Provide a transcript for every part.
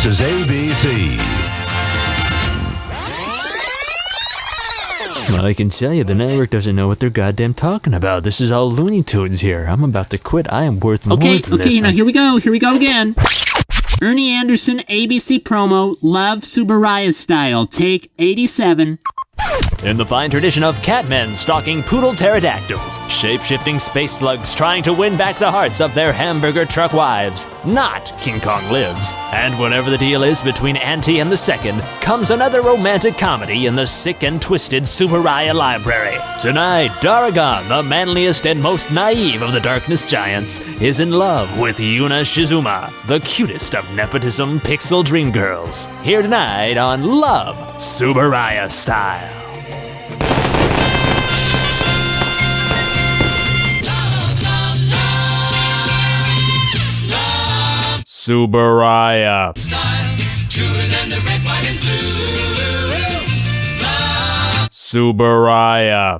This is ABC. Well, I can tell you, the network doesn't know what they're goddamn talking about. This is all Looney Tunes here. I'm about to quit. I am worth more than this. Okay, now here we go again. Ernie Anderson, ABC promo, Love Tsuburaya style, take 87. In the fine tradition of catmen stalking poodle-pterodactyls, shape-shifting space slugs trying to win back the hearts of their hamburger truck wives, not King Kong Lives. And whatever the deal is between Auntie and the Second, comes another romantic comedy in the sick and twisted Tsuburaya library. Tonight, Darrgon, the manliest and most naive of the Darkness Giants, is in love with Yuna Shizuma, the cutest of nepotism pixel dream girls. Here tonight on Love Tsuburaya Style. Tsuburaya. Tsuburaya.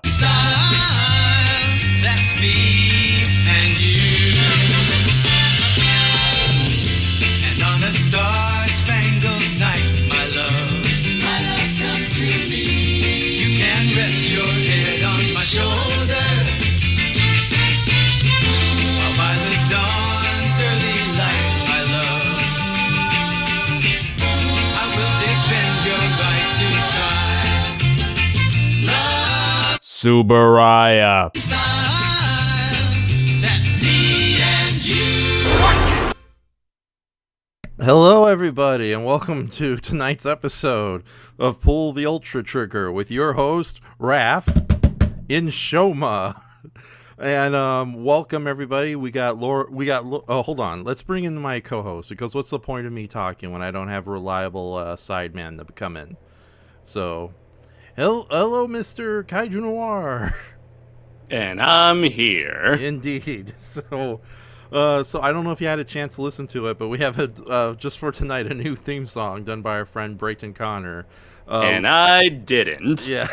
That's me and you. And on a star-spangled night, my love, come to me. You can rest your head on my shoulder, while by the dawn's early light, my love, I will defend your right to try. Love Tsuburaya. That's me and you. Hello, everybody, and welcome to tonight's episode of Pull the Ultra Trigger with your host, Raph, Enshohma. And welcome everybody. We got Laura. Oh, hold on. Let's bring in my co-host because what's the point of me talking when I don't have a reliable sideman to come in? So, hello, Mr. KaijuNoir. And I'm here. Indeed. So I don't know if you had a chance to listen to it, but we have just for tonight a new theme song done by our friend Brayton Connor. And I didn't. Yeah.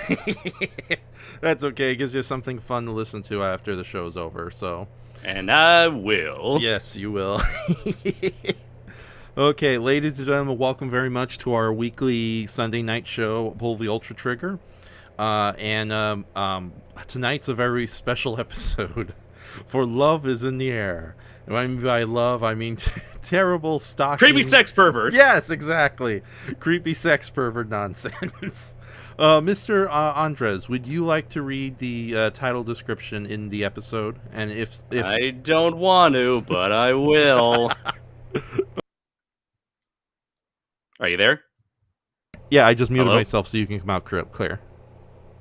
That's okay. It gives you something fun to listen to after the show's over. So. And I will. Yes, you will. Okay, ladies and gentlemen, welcome very much to our weekly Sunday night show, Pull the Ultra Trigger. And tonight's a very special episode, for love is in the air. And what I mean by love, I mean terrible stalking. Creepy sex perverts. Yes, exactly. Creepy sex pervert nonsense. Mr. Andres, would you like to read the title description in the episode? And if I don't want to, but I will. Are you there? Yeah, I just muted Hello? myself so you can come out clear.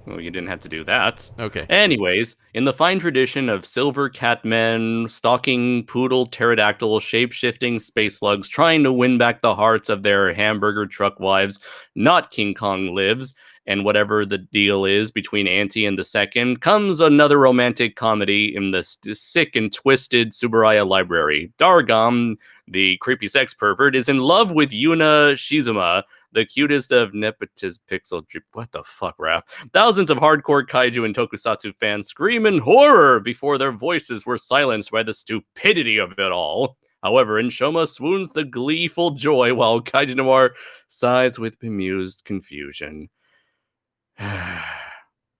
Well, you didn't have to do that. Okay. Anyways, in the fine tradition of silver catmen, stalking poodle-pterodactyl, shape-shifting space slugs, trying to win back the hearts of their hamburger truck wives, not King Kong lives, and whatever the deal is between Auntie and the second, comes another romantic comedy in the sick and twisted Tsuburaya library. Darrgon, the creepy sex pervert, is in love with Yuna Shizuma, the cutest of nepotism pixel. What the fuck, Raph? Thousands of hardcore kaiju and tokusatsu fans scream in horror before their voices were silenced by the stupidity of it all. However, Enshohma swoons the gleeful joy while KaijuNoir sighs with bemused confusion.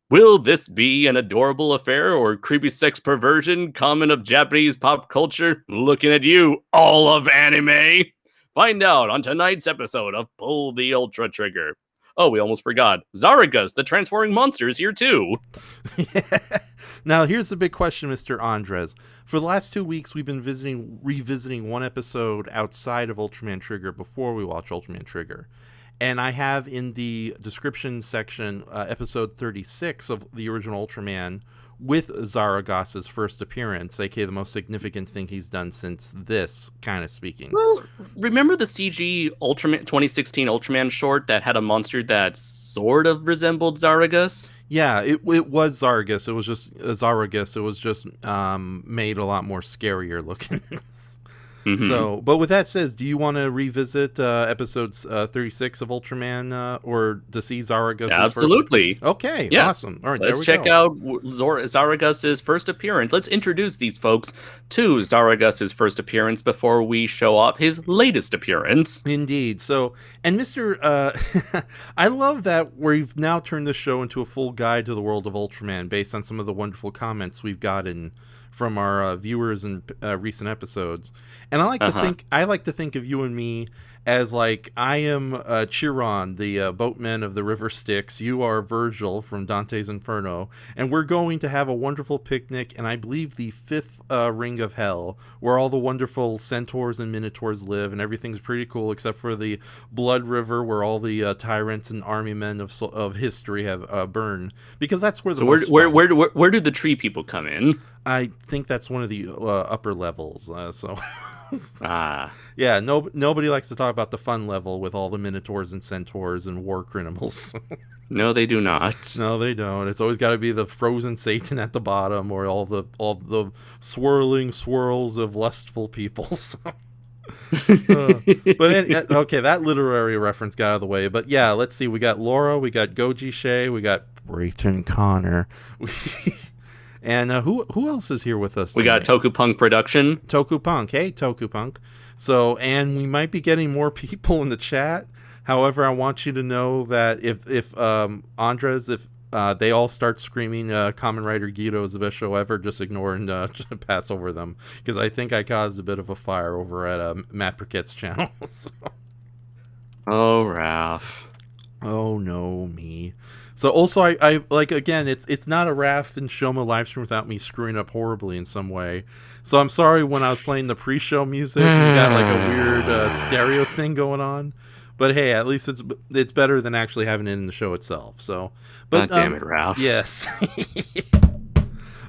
Will this be an adorable affair or creepy sex perversion common of Japanese pop culture? Looking at you, all of anime! Find out on tonight's episode of Pull the Ultra Trigger. Oh, we almost forgot. Zaragas, the transforming monster, is here too. Now, here's the big question, Mr. Andres. For the last 2 weeks, we've been revisiting one episode outside of Ultraman Trigger before we watch Ultraman Trigger. And I have in the description section episode 36 of the original Ultraman with Zaragas' first appearance, aka the most significant thing he's done since this, kind of speaking. Well, remember the CG Ultraman 2016 Ultraman short that had a monster that sort of resembled Zaragas? Yeah, it was Zaragas. It was just Zaragas. It was just made a lot more scarier looking. Mm-hmm. So, but with that said, do you want to revisit episodes 36 of Ultraman or to see Zaragas? Absolutely. Okay, yes. Awesome. All right, let's check out Zaragas' first appearance. Let's introduce these folks to Zaragas' first appearance before we show off his latest appearance. Indeed. So, and Mr. I love that we've now turned the show into a full guide to the world of Ultraman based on some of the wonderful comments we've gotten from our viewers in recent episodes. And I like to think of you and me as like, I am Chiron, the boatman of the River Styx. You are Virgil from Dante's Inferno, and we're going to have a wonderful picnic, and I believe the fifth ring of hell, where all the wonderful centaurs and minotaurs live, and everything's pretty cool except for the Blood River, where all the tyrants and army men of history have burned, because that's where the where do the tree people come in? I think that's one of the upper levels. Ah. Yeah, nobody likes to talk about the fun level with all the minotaurs and centaurs and war criminals. No, they do not. No, they don't. It's always got to be the frozen Satan at the bottom, or all the swirling swirls of lustful people. Okay, that literary reference got out of the way. But yeah, let's see. We got Laura, we got Goji Shea, we got Brayton Connor. And who else is here with us tonight? We got Tokupunk Production. Tokupunk. Hey, Tokupunk. So, and we might be getting more people in the chat. However, I want you to know that if Andres, if they all start screaming Kamen Rider Guido is the best show ever, just ignore and pass over them. Because I think I caused a bit of a fire over at Matt Briquette's channel. So. Oh, Raph. Oh, no, me. So also, I like, again, it's not a Raph and Shoma live stream without me screwing up horribly in some way. So I'm sorry when I was playing the pre-show music, you got like a weird stereo thing going on. But hey, at least it's better than actually having it in the show itself. So, but God damn it, Ralph. Yes.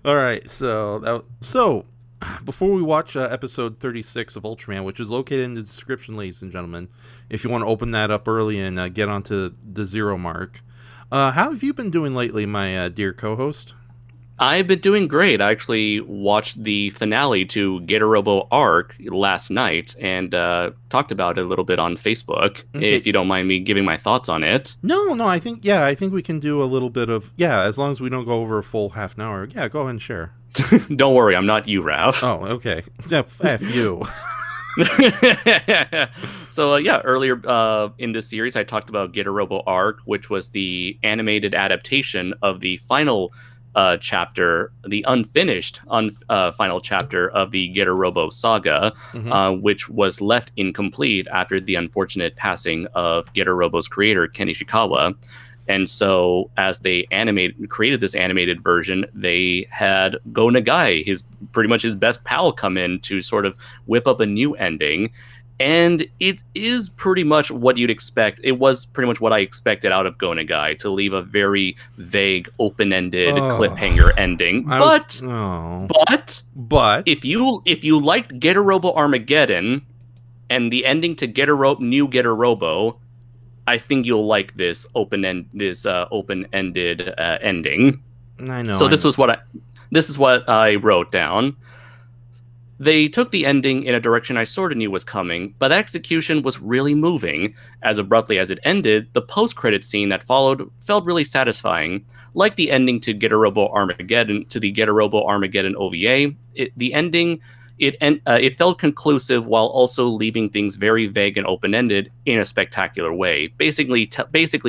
All right, so before we watch episode 36 of Ultraman, which is located in the description, ladies and gentlemen, if you want to open that up early and get onto the 0 mark, how have you been doing lately, my dear co-host? I've been doing great. I actually watched the finale to Getarobo Arc last night and talked about it a little bit on Facebook, Okay. if you don't mind me giving my thoughts on it. No, I think we can do a little bit of, as long as we don't go over a full half an hour. Yeah, go ahead and share. Don't worry, I'm not you, Ralph. Oh, okay. F you. So earlier in this series, I talked about Getarobo Arc, which was the animated adaptation of the final chapter, the unfinished final chapter of the Getarobo saga, which was left incomplete after the unfortunate passing of Getarobo's creator, Ken Ishikawa. And so, as they created this animated version, they had Go Nagai, pretty much his best pal, come in to sort of whip up a new ending. And it is pretty much what you'd expect. It was pretty much what I expected out of Go Nagai, to leave a very vague, open-ended cliffhanger ending. But if you liked Getarobo Armageddon and the ending to New Getarobo, I think you'll like this open-ended ending. I know. So this is what I wrote down. They took the ending in a direction I sort of knew was coming, but the execution was really moving. As abruptly as it ended, the post-credit scene that followed felt really satisfying. Like the ending to the Getarobo Armageddon OVA, it felt conclusive while also leaving things very vague and open-ended in a spectacular way, basically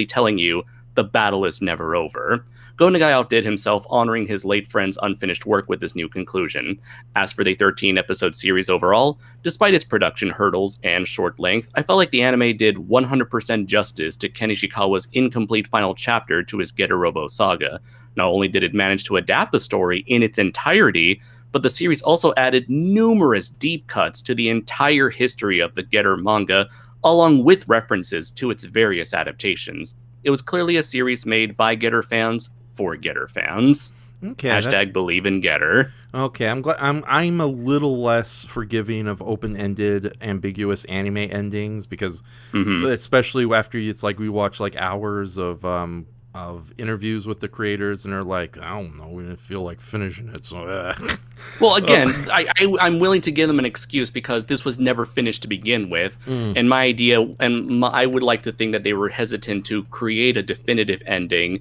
telling you the battle is never over. Go Nagai outdid himself, honoring his late friend's unfinished work with this new conclusion. As for the 13-episode series overall, despite its production hurdles and short length, I felt like the anime did 100% justice to Ken Ishikawa's incomplete final chapter to his Getarobo saga. Not only did it manage to adapt the story in its entirety, but the series also added numerous deep cuts to the entire history of the Getter manga, along with references to its various adaptations. It was clearly a series made by Getter fans for Getter fans. Okay. Hashtag believe in Getter. Okay, I'm glad. I'm a little less forgiving of open-ended, ambiguous anime endings because, especially after it's like we watch like hours of interviews with the creators and they're like, I don't know, we didn't feel like finishing it. So, well, again, I'm willing to give them an excuse because this was never finished to begin with, and my idea, I would like to think that they were hesitant to create a definitive ending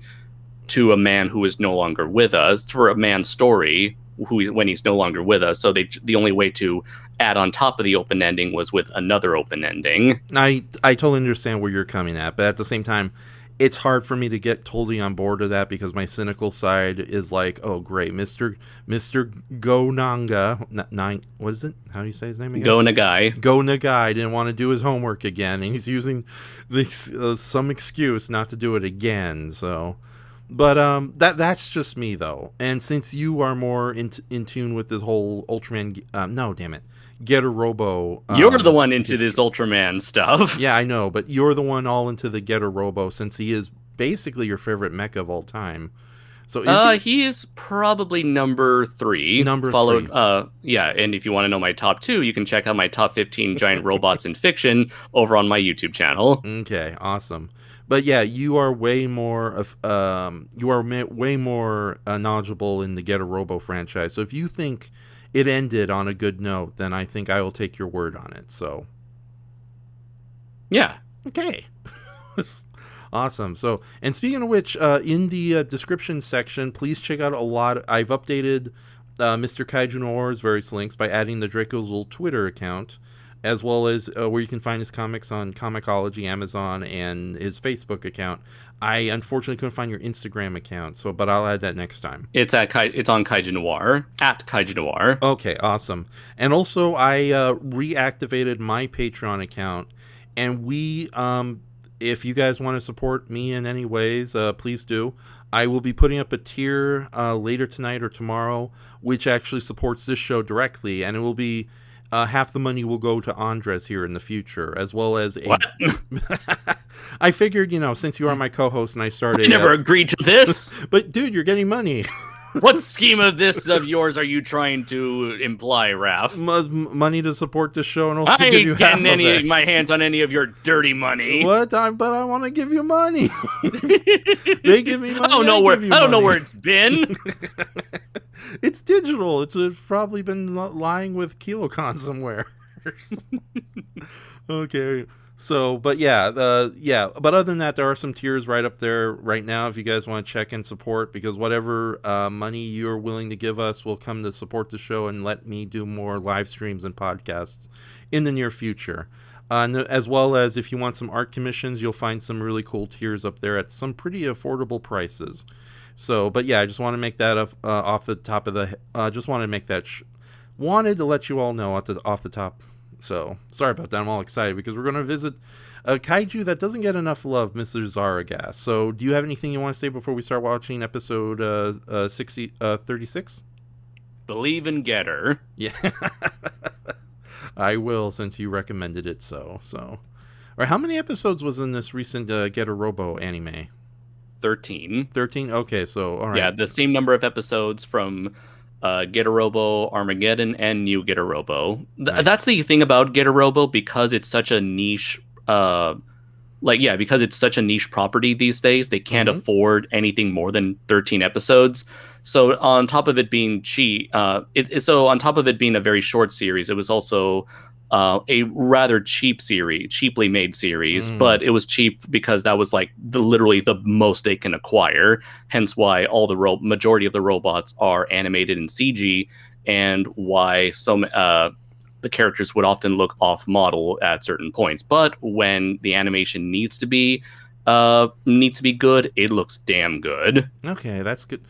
to a man who is no longer with us, for a man's story when he's no longer with us. So the only way to add on top of the open ending was with another open ending. I totally understand where you're coming at, but at the same time, it's hard for me to get totally on board with that because my cynical side is like, oh great, Mr. Go Nanga, what is it? How do you say his name again? Go Nagai didn't want to do his homework again, and he's using some excuse not to do it again. So, but that's just me though. And since you are more in tune with this whole Ultraman, Getarobo. You're the one into this Ultraman stuff. Yeah, I know, but you're the one all into the Getarobo since he is basically your favorite mecha of all time. So he is probably number 3. Followed, 3. And if you want to know my top 2, you can check out my top 15 giant robots in fiction over on my YouTube channel. Okay, awesome. But yeah, you are way more knowledgeable in the Getarobo franchise. So if you think it ended on a good note, then I think I will take your word on it. So, yeah. Okay. Awesome. So, and speaking of which, in the description section, please check out I've updated Mr. KaijuNoir's various links by adding the Draco's little Twitter account, as well as where you can find his comics on Comixology, Amazon, and his Facebook account. I unfortunately couldn't find your Instagram account, but I'll add that next time. It's on KaijuNoir, at KaijuNoir. Okay, awesome. And also, I reactivated my Patreon account, and if you guys want to support me in any ways, please do. I will be putting up a tier later tonight or tomorrow, which actually supports this show directly, and it will be half the money will go to Andres here in the future, as well as What? I figured, since you are my co-host and I started... I never agreed to this! But, dude, you're getting money. What scheme of yours are you trying to imply, Raph? Money to support the show and also I give you ain't half getting of it. my hands on any of your dirty money. But I want to give you money. They give me money. I don't know where it's been. It's digital. It's probably been lying with KiloCon somewhere. Okay. So, but but other than that, there are some tiers right up there right now if you guys want to check and support, because whatever money you're willing to give us will come to support the show and let me do more live streams and podcasts in the near future. As well as if you want some art commissions, you'll find some really cool tiers up there at some pretty affordable prices. So, but yeah, I just want to make that up off the top of the. Just wanted to make that. Wanted to let you all know off the top. So sorry about that. I'm all excited because we're going to visit a kaiju that doesn't get enough love, Mr. Zaragas. So, do you have anything you want to say before we start watching episode 36? Believe in Getter. Yeah, I will, since you recommended it. So. All right, how many episodes was in this recent Getter Robo anime? 13. 13? Okay, so, all right. Yeah, the same number of episodes from Getter-Robo, Armageddon, and New Getter-Robo. Nice. That's the thing about Getter-Robo, because it's such a niche, because it's such a niche property these days, they can't afford anything more than 13 episodes. So on top of it being on top of it being a very short series, it was also a rather cheaply made series, but it was cheap because that was like literally the most they can acquire. Hence why all the majority of the robots are animated in CG, and why the characters would often look off model at certain points. But when the animation needs to be good, it looks damn good. Okay, that's good.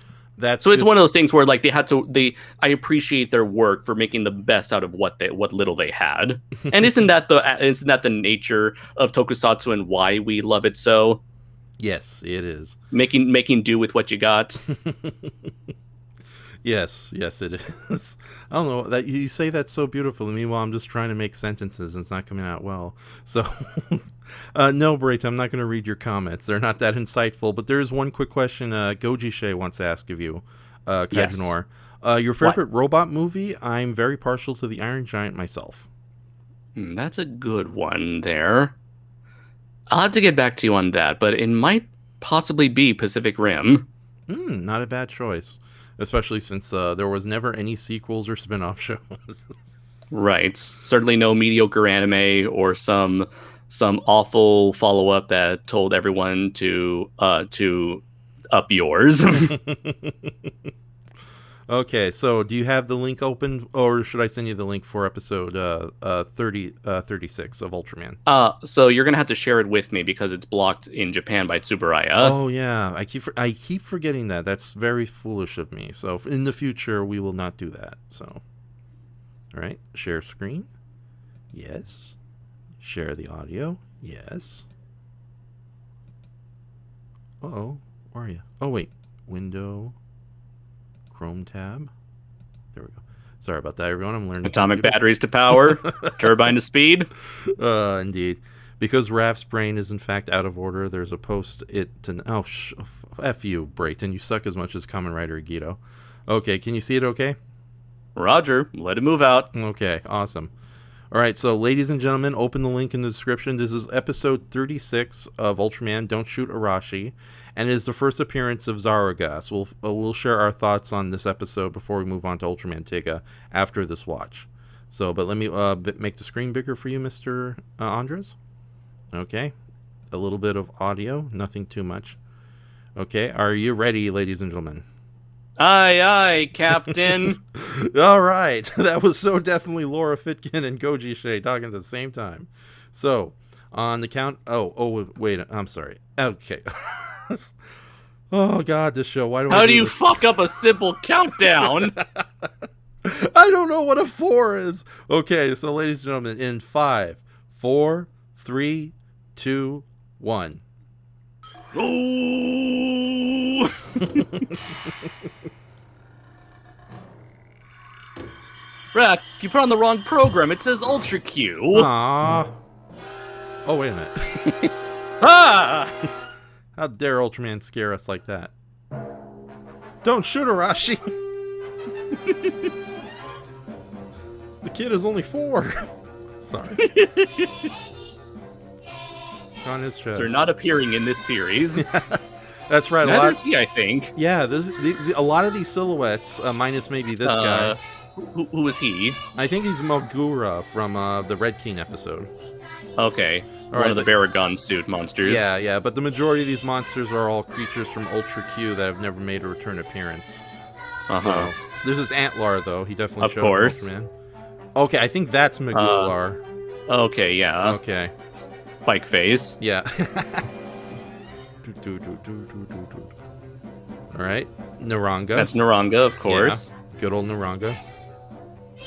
So it's one of those things where like I appreciate their work for making the best out of what little they had. And isn't that the nature of tokusatsu and why we love it so? Yes, it is. Making do with what you got. Yes, it is. I don't know that you say that so beautifully. Meanwhile, I'm just trying to make sentences and it's not coming out well. So, no, Brayton, I'm not going to read your comments. They're not that insightful. But there is one quick question Goji Shea wants to ask of you, KaijuNoir. Your favorite robot movie? I'm very partial to the Iron Giant myself. That's a good one there. I'll have to get back to you on that, but it might possibly be Pacific Rim. Not a bad choice. Especially since there was never any sequels or spin-off shows. Right. Certainly no mediocre anime or some awful follow-up that told everyone to up yours. Okay, so do you have the link open, or should I send you the link for episode 36 of Ultraman? So you're gonna have to share it with me because it's blocked in Japan by Tsuburaya. Oh yeah, I keep forgetting that. That's very foolish of me. So in the future, we will not do that. So, all right, share screen. Yes. Share the audio. Yes. Uh-oh, where are you? Oh wait, window. Chrome tab. There we go. Sorry about that, everyone. I'm learning. Atomic batteries to power, turbine to speed. Indeed. Because Raph's brain is in fact out of order, there's a post-it to... Oh, F you, Brayton. You suck as much as Kamen Rider Gito. Okay, can you see it okay? Roger. Let it move out. Okay, awesome. All right, so ladies and gentlemen, open the link in the description. This is episode 36 of Ultraman Don't Shoot Arashi, and it is the first appearance of Zaragas. We'll share our thoughts on this episode before we move on to Ultraman Tiga after this watch. So, but let me make the screen bigger for you, Mr. Andres. Okay, a little bit of audio, nothing too much. Okay, are you ready, ladies and gentlemen? Aye, aye, Captain. All right. That was so definitely Laura Fitkin and Goji Shea talking at the same time. So, on the count... Oh, wait. I'm sorry. Okay. Oh, God, this show. Why do How I do you this? fuck up a simple countdown? I don't know what a 4 is. Okay, so, ladies and gentlemen, in 5, 4, 3, 2, 1. Ooh! Raph, you put on the wrong program. It says Ultra Q. Aww. Oh, wait a minute. Ah! How dare Ultraman scare us like that? Don't shoot Arashi! The kid is only 4. Sorry. On his chest. So they're not appearing in this series. That's right. Neither is he, I think. Yeah, a lot of these silhouettes, minus maybe this guy. Who is he? I think he's Mogura from the Red King episode. Okay. One of the Darrgon suit monsters. Yeah, but the majority of these monsters are all creatures from Ultra Q that have never made a return appearance. Uh-huh. So, there's this Antlar, though. He definitely showed up in Ultraman. Okay, I think that's Megular. Okay, yeah. Okay. Spike face. Yeah. Alright, Naranga. That's Naranga, of course. Yeah, good old Naranga.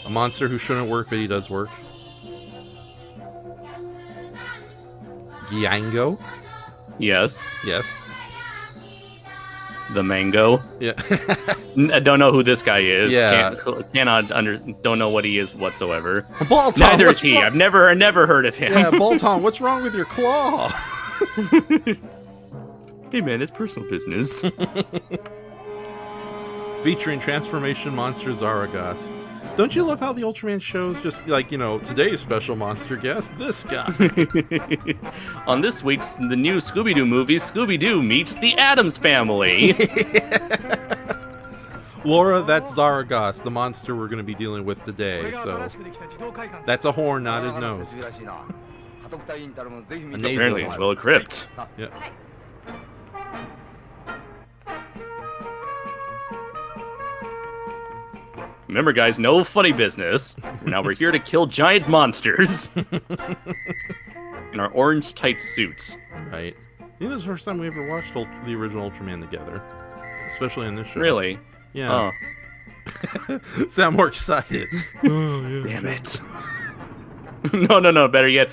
A monster who shouldn't work, but he does work. Gyango. Yes. Yes. The Mango. Yeah. I don't know who this guy is. Yeah. Don't know what he is whatsoever. Balton, Neither is he. I've never heard of him. Yeah, Balton, what's wrong with your claw? Hey man, it's personal business. Featuring transformation monster Zaragas. Don't you love how the Ultraman shows just like, today's special monster guest, this guy? On this week's the new Scooby-Doo movie, Scooby-Doo meets the Addams Family. Laura, that's Zaragas, the monster we're going to be dealing with today, so... That's a horn, not his nose. Apparently it's well equipped. Yeah. Remember, guys, no funny business. Now we're here to kill giant monsters. In our orange tight suits. Right. I think this is the first time we ever watched the original Ultraman together. Especially on this show. Really? Yeah. Oh. Sound more excited. Oh, yeah, damn it. No, better yet.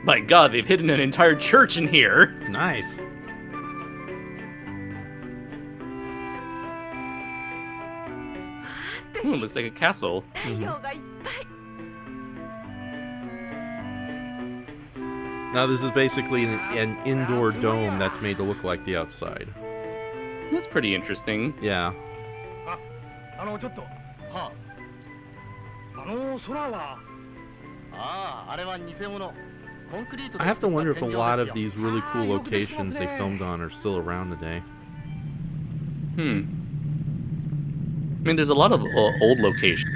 My god, they've hidden an entire church in here! Nice. Ooh, looks like a castle. Now this is basically an indoor dome that's made to look like the outside. That's pretty interesting. Yeah. I have to wonder if a lot of these really cool locations they filmed on are still around today. I mean, there's a lot of old locations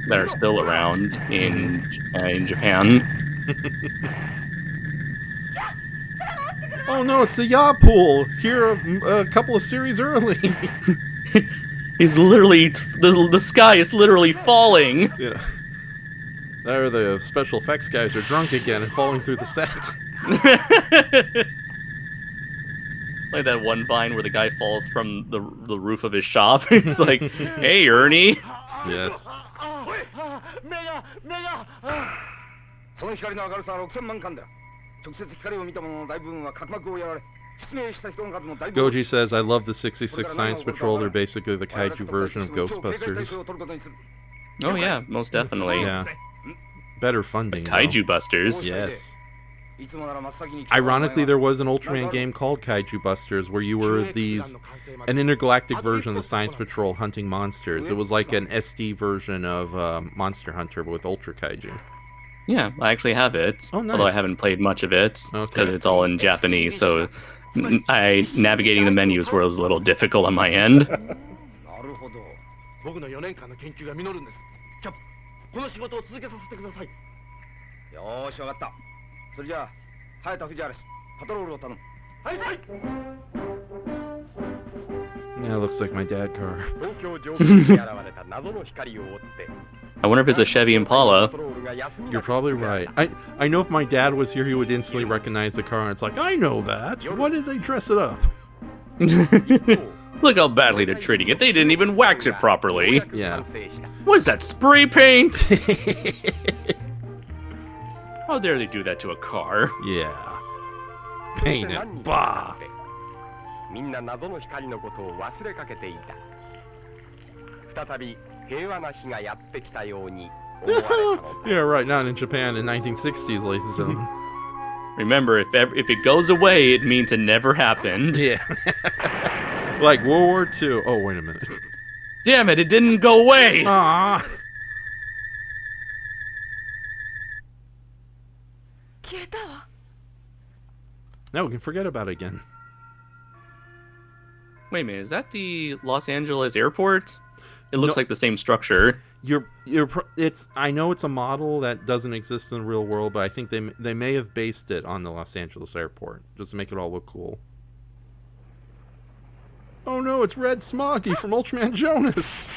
that are still around in Japan. Oh no, it's the yaw pool! Here a couple of series early! He's literally... The sky is literally falling! Yeah. There, the special effects guys are drunk again and falling through the set. Like that one vine where the guy falls from the roof of his shop. He's like, hey, Ernie! Yes. Goji says, I love the 66 Science Patrol. They're basically the kaiju version of Ghostbusters. Oh yeah, most definitely. Yeah. Better funding. Kaiju Busters. Yes. Ironically, there was an Ultraman game called Kaiju Busters where you were an intergalactic version of the Science Patrol hunting monsters. It was like an SD version of Monster Hunter but with Ultra Kaiju. Yeah, I actually have it. Oh, nice. Although I haven't played much of it because Okay. it's all in Japanese, so navigating the menus was a little difficult on my end. 僕の4年間の研究が実るんです。キャップ、この仕事を続けさせてください。よーし、わかった。それじゃあ、早田藤原氏、パトロールを頼む。はいはい。 Yeah, it looks like my dad car. 東京上空に現れた謎の光を追って。 I wonder if it's a Chevy Impala. You're probably right. I know if my dad was here, he would instantly recognize the car, and it's like, I know that. Why did they dress it up? Look how badly they're treating it. They didn't even wax it properly. Yeah. What is that, spray paint? How dare they do that to a car? Yeah. Paint it. Bah. みんな謎の光のことを忘れかけていた。再び平和な日がやってきたように Yeah, right. Not in Japan in 1960s, ladies and gentlemen. Remember, if it goes away, it means it never happened. Yeah. Like World War II. Oh, wait a minute. Damn it, it didn't go away! Ah. Now we can forget about it again. Wait a minute, is that the Los Angeles airport? It looks like the same structure. I know it's a model that doesn't exist in the real world, but I think they may have based it on the Los Angeles airport just to make it all look cool. Oh no, it's Red Smoggy from Ultraman Jonas.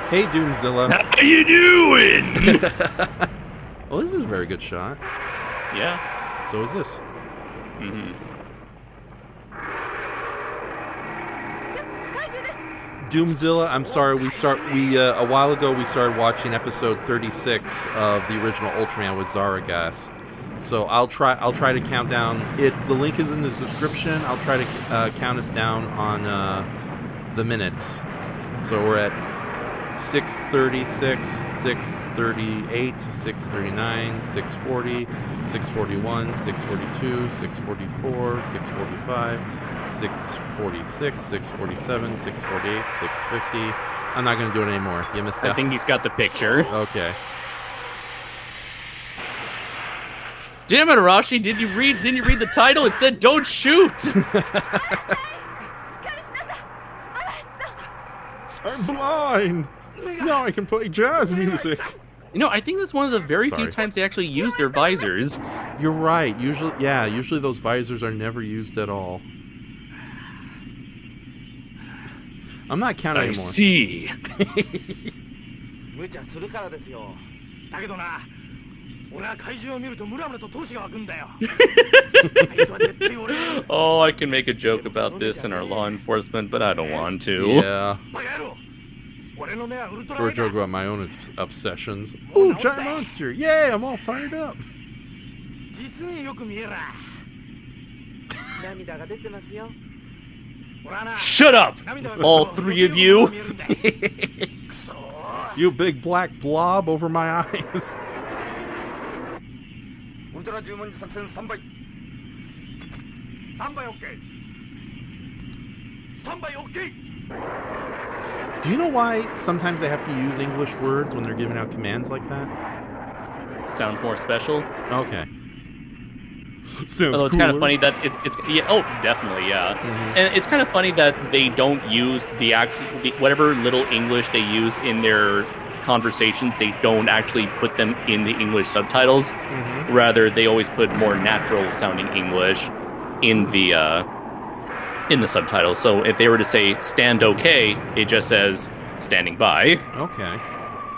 Hey, Doomzilla. How you doing? Well, this is a very good shot. Yeah. So is this. Mm-hmm. Doomzilla, I'm sorry. A while ago we started watching episode 36 of the original Ultraman with Zaragas. So I'll try to count down it. The link is in the description. I'll try to count us down on the minutes. So we're at 6:36, 6:38, 6:39, 6:40, 6:41, 6:42, 6:44, 6:45, 6:46, 6:47, 6:48, 6:50. I'm not gonna do it anymore. You missed out. I think he's got the picture. Okay. Damn it, Arashi! Didn't you read the title? It said "Don't shoot." I'm blind. Now I can play jazz music. You know, I think that's one of the very few times they actually use their visors. You're right. Usually those visors are never used at all. I'm not counting anymore. I see. Oh, I can make a joke about this in our law enforcement, but I don't want to. Yeah. Or a joke about my own obsessions. Ooh, giant monster! Yay, I'm all fired up. Shut up, all three of you. You big black blob over my eyes. Do you know why sometimes they have to use English words when they're giving out commands like that? Sounds more special. Okay. Sounds Although it's kind of funny that it's yeah, oh, definitely, yeah. Mm-hmm. And it's kind of funny that they don't use the whatever little English they use in their conversations, they don't actually put them in the English subtitles. Mm-hmm. Rather, they always put more natural sounding English in the subtitles. So if they were to say "stand okay," it just says "standing by." Okay.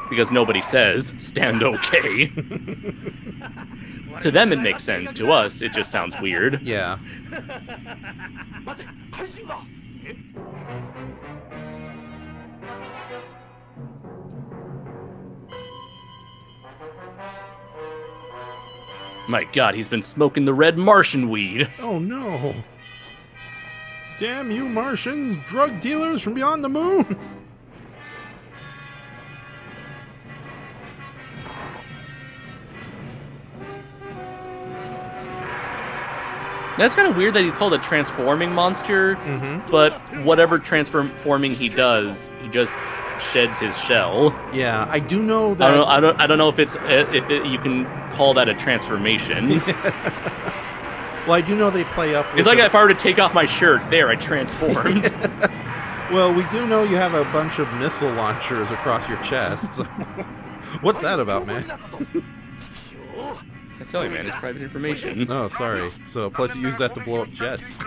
Because nobody says "stand okay." To them, it makes sense. To us, it just sounds weird. Yeah. My God, he's been smoking the red Martian weed. Oh no. Damn you Martians, drug dealers from beyond the moon. That's kind of weird that he's called a transforming monster, but whatever transforming he does, he just sheds his shell. Yeah, I do know that. I don't know if you can call that a transformation. Well, I do know they play up with It's like if I were to take off my shirt, there, I transformed. Well, we do know you have a bunch of missile launchers across your chest. So what's that about, man? I tell you, man, it's private information. Oh, sorry. So, plus you use that to blow up jets.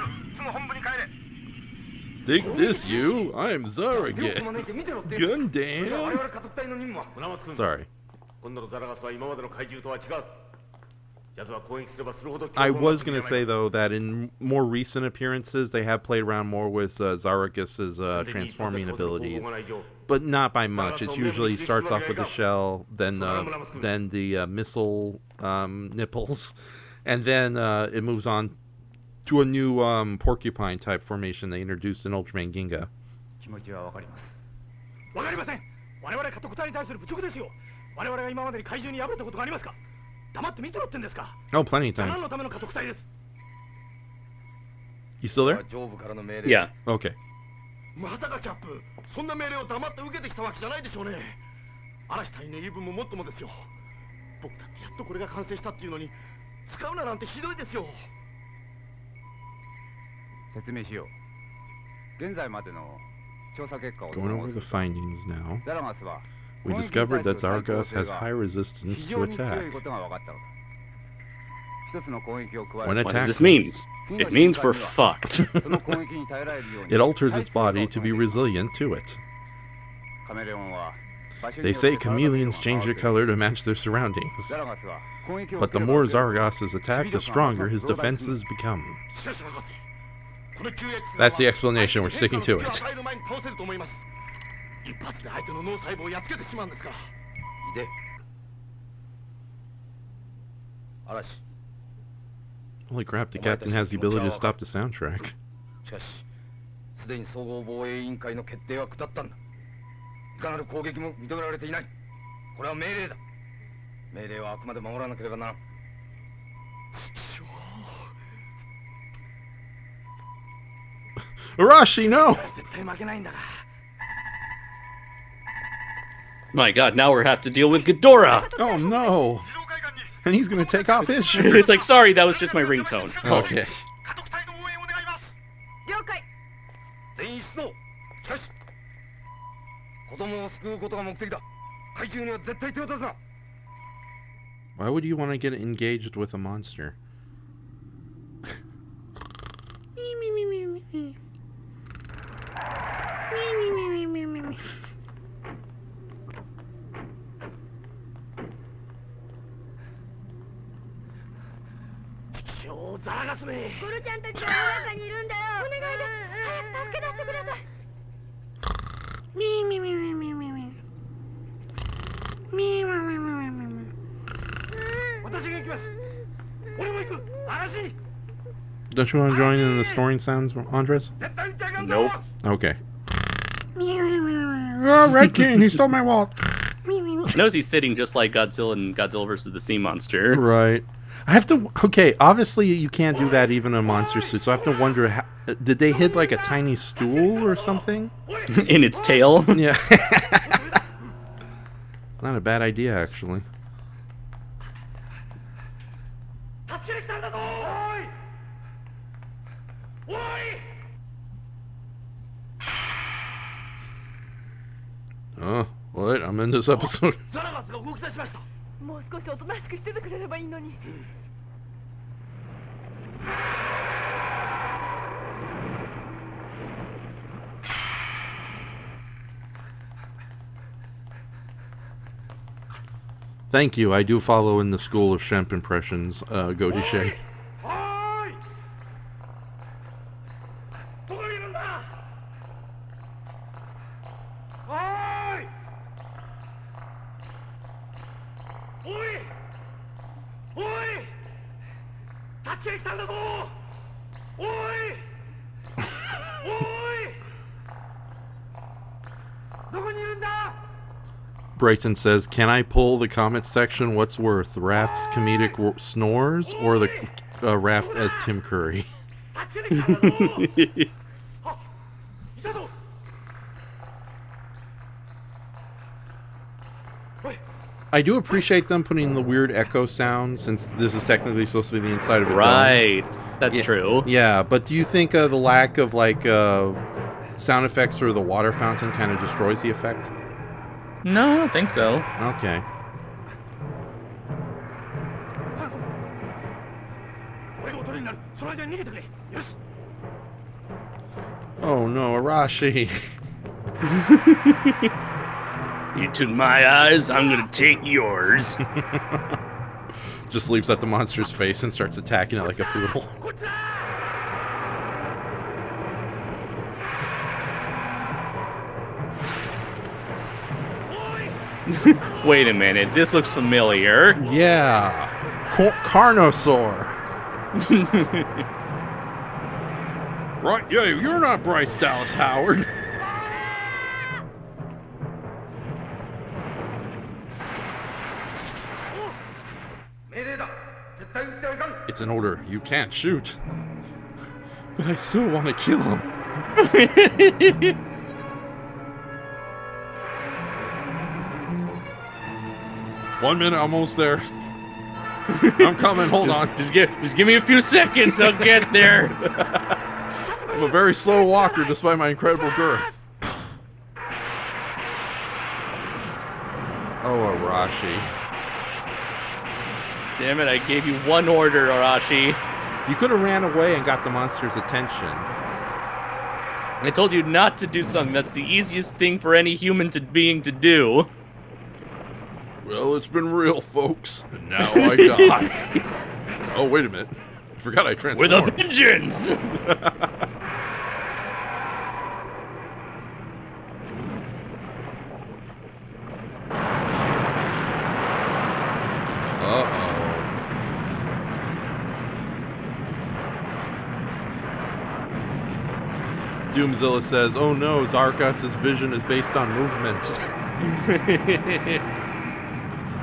Take this, you. I'm Zaragas. Gundam. Sorry. I was going to say, though, that in more recent appearances, they have played around more with Zaragas's transforming abilities. But not by much. It's usually starts off with the shell, then the missile nipples, and then it moves on to a new porcupine-type formation they introduced in Ultraman Ginga. わかりません。我々家督隊に対する侮辱ですよ。我々が今までに怪獣に敗れたことがありますか。黙って見てろってんですか。 Oh, plenty of 何 times. のための家督隊です。 You still there? 上部からの命令。 Yeah. Okay. まさかキャップ、そんな命令を黙って受けてきたわけじゃないでしょうね。嵐隊の言い分ももっともですよ。僕だってやっとこれが完成したっていうのに使うななんてひどいですよ。説明しよう。現在までの調査結果を Going over the findings now. ザラガスは We discovered that Zaragas has high resistance 非 to 常に強い attack. ことが分かったのだ。一つの攻撃を加え When る What does attacked, this mean? It means we're fucked. その攻撃に耐えられるように it alters its body to be resilient to it. カメレオンは They say chameleons change their color to match their surroundings. ザラガスは攻撃を But the more Zaragas is attacked, the stronger his defenses become. しかし博士、この QX That's the explanation. We're sticking to it. 与える前に倒せると思います。一発で相手の脳細胞をやっつけてしまうんですから。いで。嵐。 Holy crap, the captain has the ability to stop the soundtrack. しかし、すでに総合防衛委員会の決定は下ったんだ。いかなる攻撃も認められていない。これは命令だ。命令はあくまで守らなければならん。 Arashi, no! 絶対負けないんだから。 My god, now we have to deal with Ghidorah! Oh no! And he's gonna take off his shirt. It's like, sorry, that was just my ringtone. Okay. 家督隊の応援お願いします。了解。全員出動。しかし、子供を救うことが目的だ。怪獣には絶対手を出すな。 Why would you want to get engaged with a monster? Yo, ザラガスめ。ゴルちゃんたちは中にいるんだよ。お願いだ。早く助け出してください。私が行きます。俺も行く。嵐。 Don't you want to join in the snoring sounds, Andres? 絶対に手がんだ。 Nope. Okay. Oh, Red King, he stole my wallet. Knows he's sitting just like Godzilla in Godzilla vs. the Sea Monster. Right. I have to. Okay, obviously you can't do that even in a monster suit, so I have to wonder, did they hit like a tiny stool or something? In its tail. Yeah. It's not a bad idea, actually. 助けに来たんだぞ。おい。おい。 Oh, what? I'm in this episode. ザラガスが動き出しました。もう少しおとなしくしててくれればいいのに。Thank you. I do follow in the school of Shemp impressions, Godishe. おーい。どこにいるんだ。おーい。おい。おい。助けに来たんだぞ。おい。おい。どこにいるんだ。 Brighton says, "Can I pull the comment section? What's worth, Raph's comedic snores or the Raph as Tim Curry?" 助けに来たんだぞ。あ、いたぞ。おい。 I do appreciate them putting the weird echo sound, since this is technically supposed to be the inside of a dome. Right. That's Yeah. true. Yeah, but do you think the lack of like sound effects or the water fountain kind of destroys the effect? No, I don't think so. Okay. 俺がおとりになる。その間に逃げてくれ。よし。 Oh no, Arashi. You took my eyes, I'm gonna take yours. Just leaps at the monster's face and starts attacking it like a poodle. こっちだ。 Wait a minute, this looks familiar. Yeah. Carnosaur. Right, yeah, you're not Bryce Dallas Howard. It's an order. You can't shoot. But I still want to kill him. 1 minute, almost there. I'm coming, hold on. Just give me a few seconds, I'll get there. I'm a very slow walker despite my incredible girth. Oh, Arashi. Damn it, I gave you one order, Arashi. You could have ran away and got the monster's attention. I told you not to do something. That's the easiest thing for any human being to do. Well, it's been real, folks. And now I die. Oh, wait a minute. I forgot I transformed. With a vengeance! Uh-oh. Doomzilla says, oh no, Zaragas' vision is based on movement.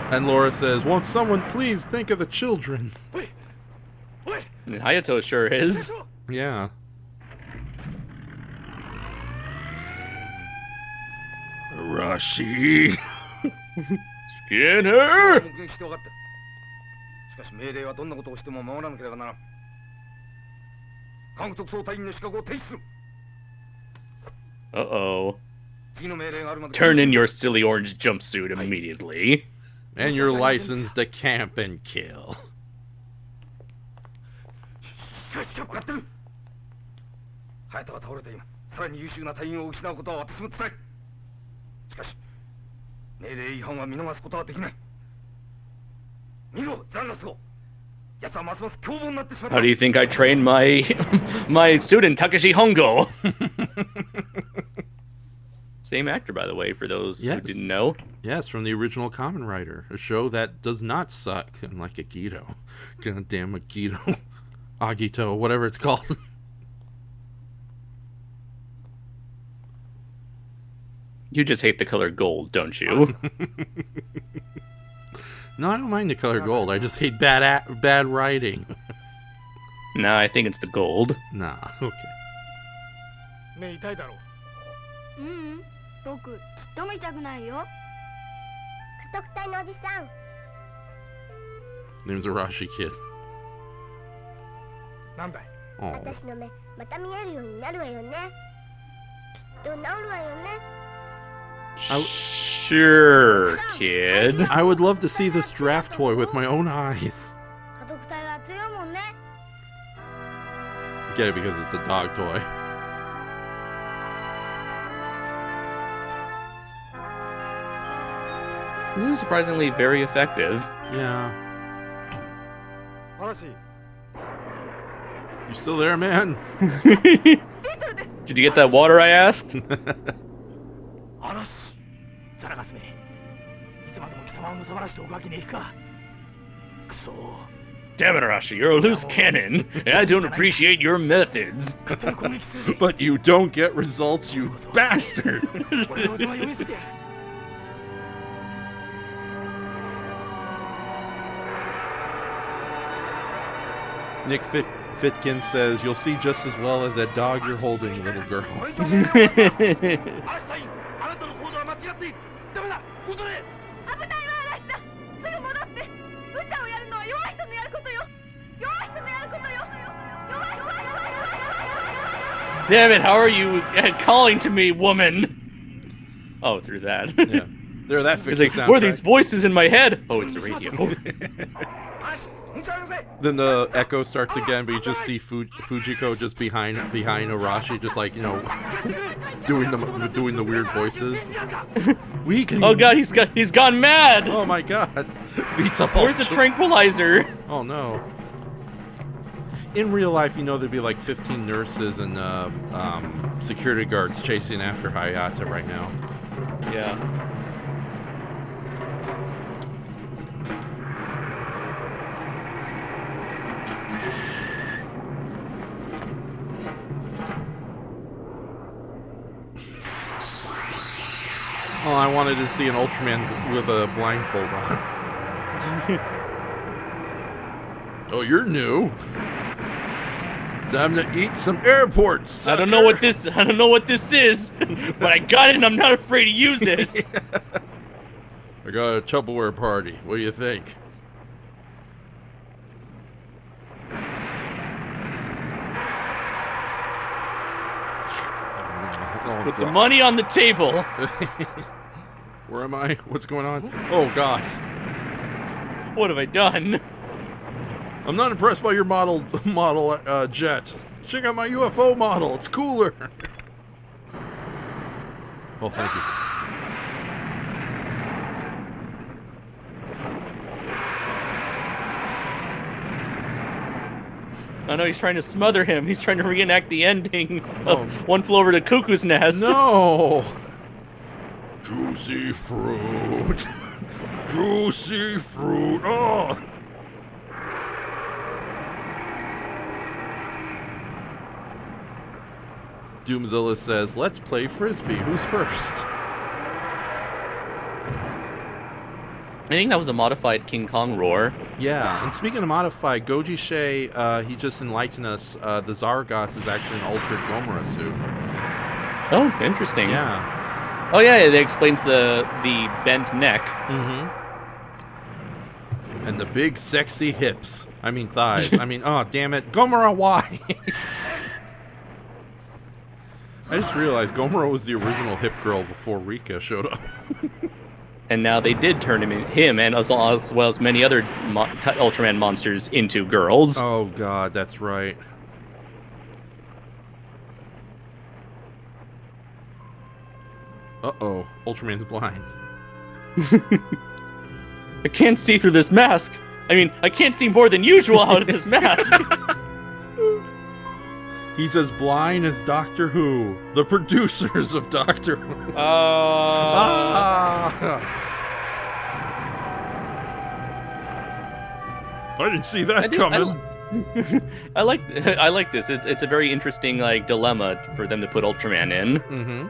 And Laura says, won't someone please think of the children? Hayato sure is. Yeah. Arashi. Skinner! 目撃して分かった。しかし命令はどんなことをしても守らなければならん。韓国特捜隊員の資格を停止する。 Uh-oh. 次の命令があるまで Turn in your silly orange jumpsuit immediately. And you're licensed to camp and kill. しかしちょっとやってる。隼人が倒れて今、さらに優秀な隊員を失うことは私も伝える。しかし、命令違反は見逃すことはできない。見ろ、ザンガス号。奴はますます凶暴になってしまった。 How do you think I trained my my student Takeshi Hongo? Same actor, by the way, for those who didn't know. Yes, from the original Kamen Rider, a show that does not suck, unlike Agito. Goddamn Agito. Agito, whatever it's called. You just hate the color gold, don't you? No, I don't mind the color gold. I just hate bad writing. Nah, I think it's the gold. Nah, okay. 目痛いだろう。僕、ちっとも痛くないよ。家督隊のおじさん。 Name's Arashi Kid. なんだい。 Oh. 私の目、また見えるようになるわよね。きっと治るわよね。 Sure, kid. I would love to see this draft toy with my own eyes. 家督隊は強いもんね。 Get it because it's a dog toy. This is surprisingly very effective. Yeah. 嵐。 You still there, man? Did you get that water I asked? 嵐。ザラガスめ。いつまでも貴様を盗まらしておくわけにいくか。くそ。 Damn it, Arashi, you're a loose cannon, and I don't appreciate your methods. But you don't get results, you bastard! Nick Fitkin says, you'll see just as well as that dog you're holding, little girl. Damn it, how are you calling to me, woman? Oh, through that. Yeah. There, that fixes It's like, what are these voices in my head? Oh, it's the radio. Then the echo starts again, but you just see Fujiko just behind Arashi, just like, you know, doing the weird voices. Weakling. Oh god, he's gone mad. Oh my god. Beats up all. Where's the tranquilizer? Oh no. In real life, you know, there'd be like 15 nurses and security guards chasing after Hayata right now. Yeah. Oh, I wanted to see an Ultraman with a blindfold on. Oh, you're new. Time to eat some airports. I don't know what this is, but I got it and I'm not afraid to use it. I got a Tupperware party. What do you think? Put the money on the table. Where am I? What's going on? Oh, God. What have I done? I'm not impressed by your model jet. Check out my UFO model. It's cooler. Oh, thank you. I know he's trying to smother him. He's trying to reenact the ending of One Flew Over the Cuckoo's Nest. No! Juicy fruit. Juicy fruit. Oh! Doomzilla says, let's play Frisbee. Who's first? I think that was a modified King Kong roar. Yeah, and speaking of modified, Goji Shea, he just enlightened us, the Zaragas is actually an altered Gomora suit. Oh, interesting. Yeah. Oh, yeah, it explains the bent neck. Mm-hmm. And the big, sexy hips. I mean, thighs. I mean, oh, damn it. Gomora, why? I just realized Gomora was the original hip girl before Rika showed up. And now they did turn him and as well as many other Ultraman monsters into girls. Oh, God, that's right. Uh-oh, Ultraman's blind. I can't see through this mask. I mean, I can't see more than usual out of this mask. He's as blind as Doctor Who, the producers of Doctor Who. I didn't see that coming. I like this. It's a very interesting dilemma for them to put Ultraman in. Mm-hmm.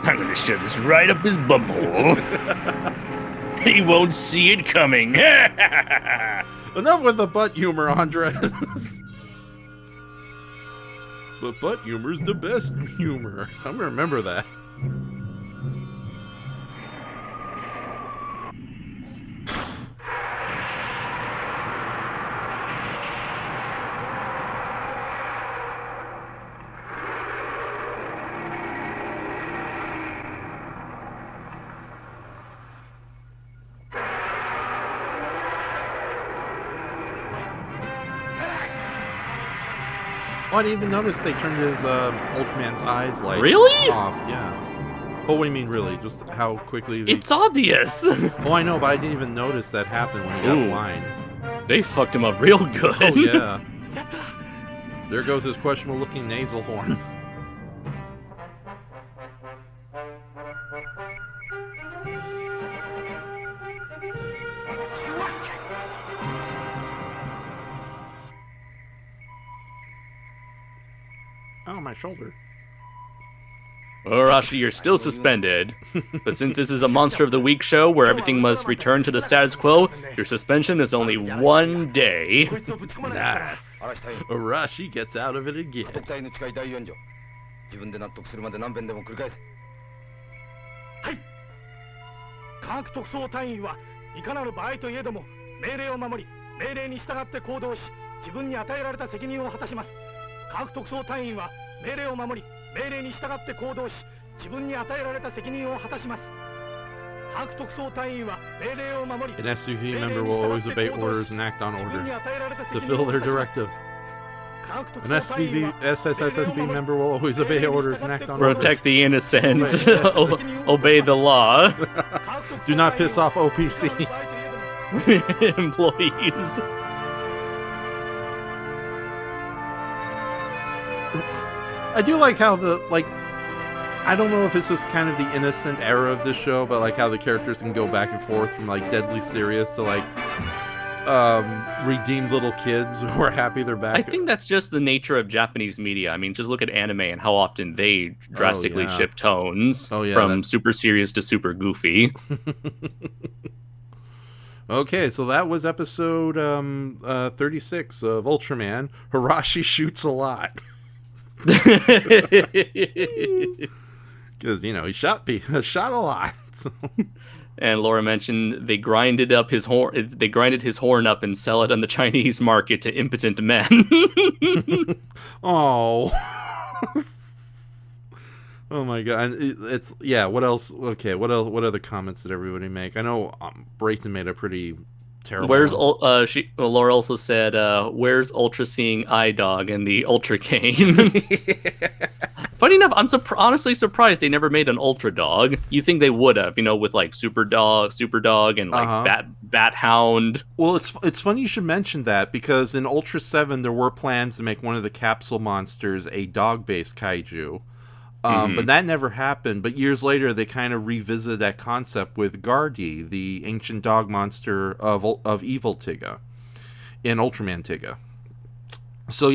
I'm gonna shove this right up his bumhole. He won't see it coming. Enough with the butt humor, Andres. But butt humor's the best humor. I'm gonna remember that. Oh, I didn't even notice they turned his Ultraman's eyes lights Really? off. Yeah. Oh, what do you mean, really? Just how quickly they... It's obvious. Oh, I know, but I didn't even notice that happen when he got blind. They fucked him up real good. Oh, yeah. There goes his questionable-looking nasal horn. Oh, my shoulder. Arashi, you're still suspended. But since this is a Monster of the Week show where everything must return to the status quo, your suspension is only 1 day. Nice. Arashi gets out of it again. 自分で納得するまで何遍でも繰り返す。はい。科学特捜隊員はいかなる場合といえども命令を守り、命令に従って行動し、自分に与えられた責任を果たします。科学特捜隊員は命令を守り、命令に従って行動し、自分に与えられた責任を果たします。科学特捜隊員は命令を守り、 An SCP member will always obey orders and act on orders to fulfill their directive. An SSSB member will always obey orders and act on Protect orders. the innocent. Obey the law. Do not piss off OPC. Employees. I do like how I don't know if it's just kind of the innocent era of this show, but like how the characters can go back and forth from like deadly serious to like redeemed little kids who are happy they're back. I think that's just the nature of Japanese media. I mean, just look at anime and how often they drastically shift tones from super serious to super goofy. Okay, so that was episode 36 of Ultraman. Hirashi shoots a lot. Because, he shot a lot. So. And Laura mentioned they grinded his horn up and sell it on the Chinese market to impotent men. Oh. Oh my god! It's What else? Okay, what else? What other comments did everybody make? I know Brayton made a pretty terrible. Laura also said, "Where's Ultra seeing eye dog and the Ultra cane?" Funny enough, I'm honestly surprised they never made an Ultra dog. You think they would have, with like Super Dog, and like Bat Hound. Well, it's funny you should mention that, because in Ultra 7 there were plans to make one of the capsule monsters a dog-based kaiju. But that never happened. But years later, they kind of revisited that concept with Gardy, the ancient dog monster of evil Tiga, in Ultraman Tiga. So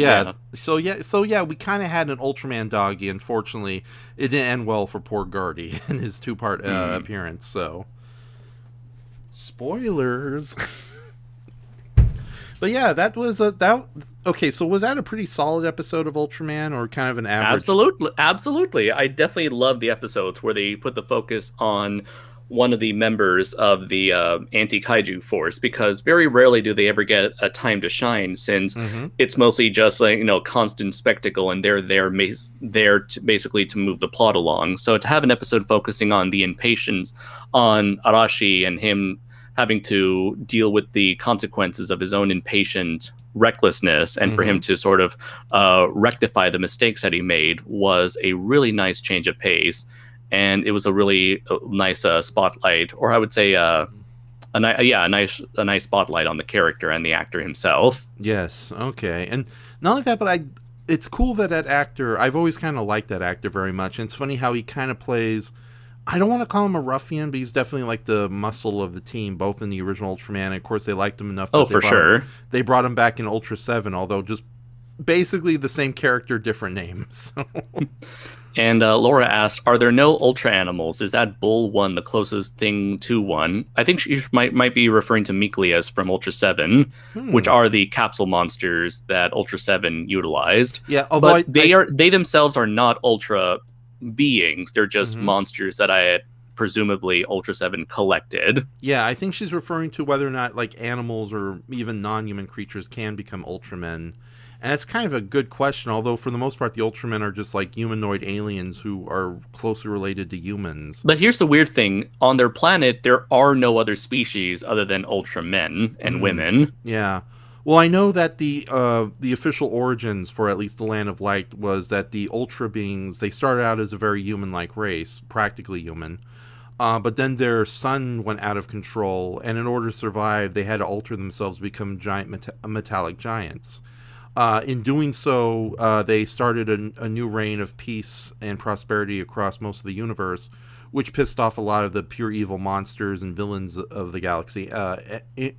we kind of had an Ultraman doggy. Unfortunately, it didn't end well for poor Gardy in his 2-part appearance. So, spoilers. But yeah, that was okay, so was that a pretty solid episode of Ultraman, or kind of an average? Absolutely. I definitely love the episodes where they put the focus on one of the members of the anti-kaiju force, because very rarely do they ever get a time to shine, since it's mostly just like, constant spectacle, and they're there basically to move the plot along. So to have an episode focusing on the impatience on Arashi and him having to deal with the consequences of his own impatient recklessness, and for him to sort of rectify the mistakes that he made, was a really nice change of pace. And it was a really nice spotlight, or I would say a nice spotlight on the character and the actor himself. Yes, okay. And not only that, but it's cool that actor, I've always kind of liked that actor very much. And it's funny how he kind of plays, I don't want to call him a ruffian, but he's definitely like the muscle of the team, both in the original Ultraman, and of course they liked him enough. They brought him back in Ultra 7, although just basically the same character, different names. And Laura asked, "Are there no Ultra animals? Is that Bull 1 the closest thing to one?" I think she might be referring to Miklias from Ultra 7, which are the capsule monsters that Ultra 7 utilized. Yeah, although they themselves are not Ultra beings. They're just monsters that I had presumably Ultra 7 collected. Yeah, I think she's referring to whether or not like animals or even non-human creatures can become Ultramen. And that's kind of a good question, although for the most part the Ultramen are just like humanoid aliens who are closely related to humans. But here's the weird thing. On their planet, there are no other species other than Ultramen and women. Yeah. Well, I know that the official origins for at least the Land of Light was that the Ultra beings, they started out as a very human-like race, practically human, but then their sun went out of control, and in order to survive, they had to alter themselves to become giant metallic giants. In doing so, they started a new reign of peace and prosperity across most of the universe, which pissed off a lot of the pure evil monsters and villains of the galaxy.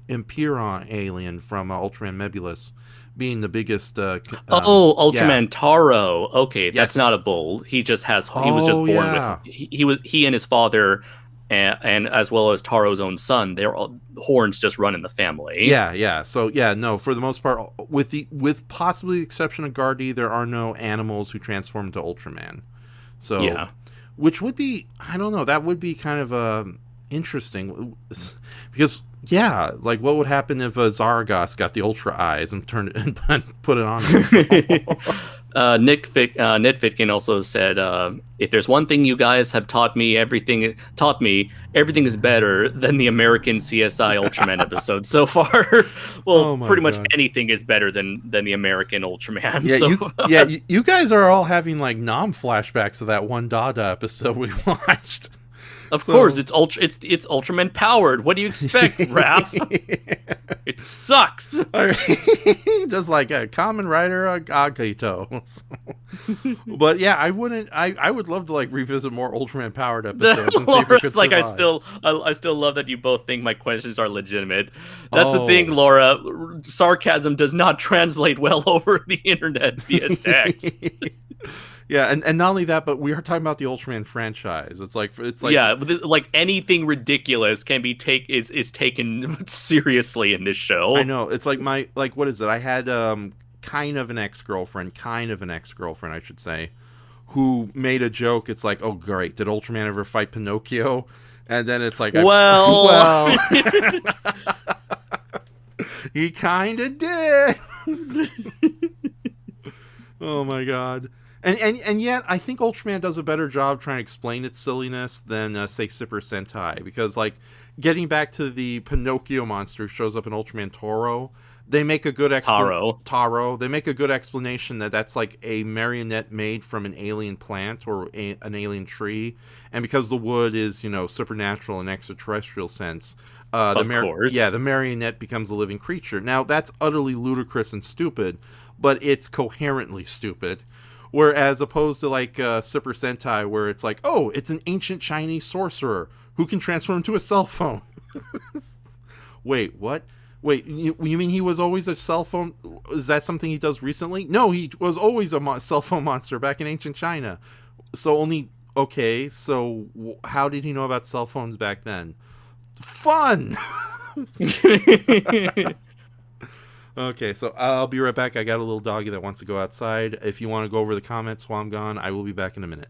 Imperon alien from Ultraman Mebulus being the biggest. Ultraman Taro. Okay, that's not a bull. He just has. He was just born with. He and his father, and as well as Taro's own son, their horns just run in the family. Yeah. So no, for the most part, with possibly the exception of Gardy, there are no animals who transform into Ultraman. So yeah. Which would be, I don't know, that would be kind of interesting. Because, yeah, like what would happen if Zaragas got the Ultra Eyes and turned it and put it on himself? Nitfitkin also said, if there's one thing you guys have taught me, everything is better than the American CSI Ultraman episode so far. Well, pretty much anything is better than the American Ultraman. Yeah, you guys are all having like flashbacks of that one Dada episode we watched. Of course, it's Ultraman powered. What do you expect, Raph? It sucks. Just like a common writer, Agito. But yeah, I would love to like revisit more Ultraman powered episodes and see if we could survive. I still love that you both think my questions are legitimate. That's the thing, Laura. Sarcasm does not translate well over the internet via text. Yeah, and not only that, but we are talking about the Ultraman franchise. It's like yeah, like anything ridiculous can be is taken seriously in this show. I know. It's like what is it? I had kind of an ex-girlfriend, I should say, who made a joke. It's like, oh great, did Ultraman ever fight Pinocchio? And then it's like, well, he kind of did. Oh my god. And yet, I think Ultraman does a better job trying to explain its silliness than, say, Super Sentai. Because, like, getting back to the Pinocchio monster who shows up in Ultraman Toro, they make a good Taro. They make a good explanation that that's, like, a marionette made from an alien plant or an alien tree. And because the wood is, supernatural and extraterrestrial sense, of course. Yeah, the marionette becomes a living creature. Now, that's utterly ludicrous and stupid, but it's coherently stupid. Whereas opposed to like Super Sentai, where it's like, oh, it's an ancient Chinese sorcerer who can transform into a cell phone. Wait, what? Wait, you mean he was always a cell phone? Is that something he does recently? No, he was always a cell phone monster back in ancient China. Okay, so how did he know about cell phones back then? Fun! Okay, so I'll be right back. I got a little doggy that wants to go outside. If you want to go over the comments while I'm gone, I will be back in a minute.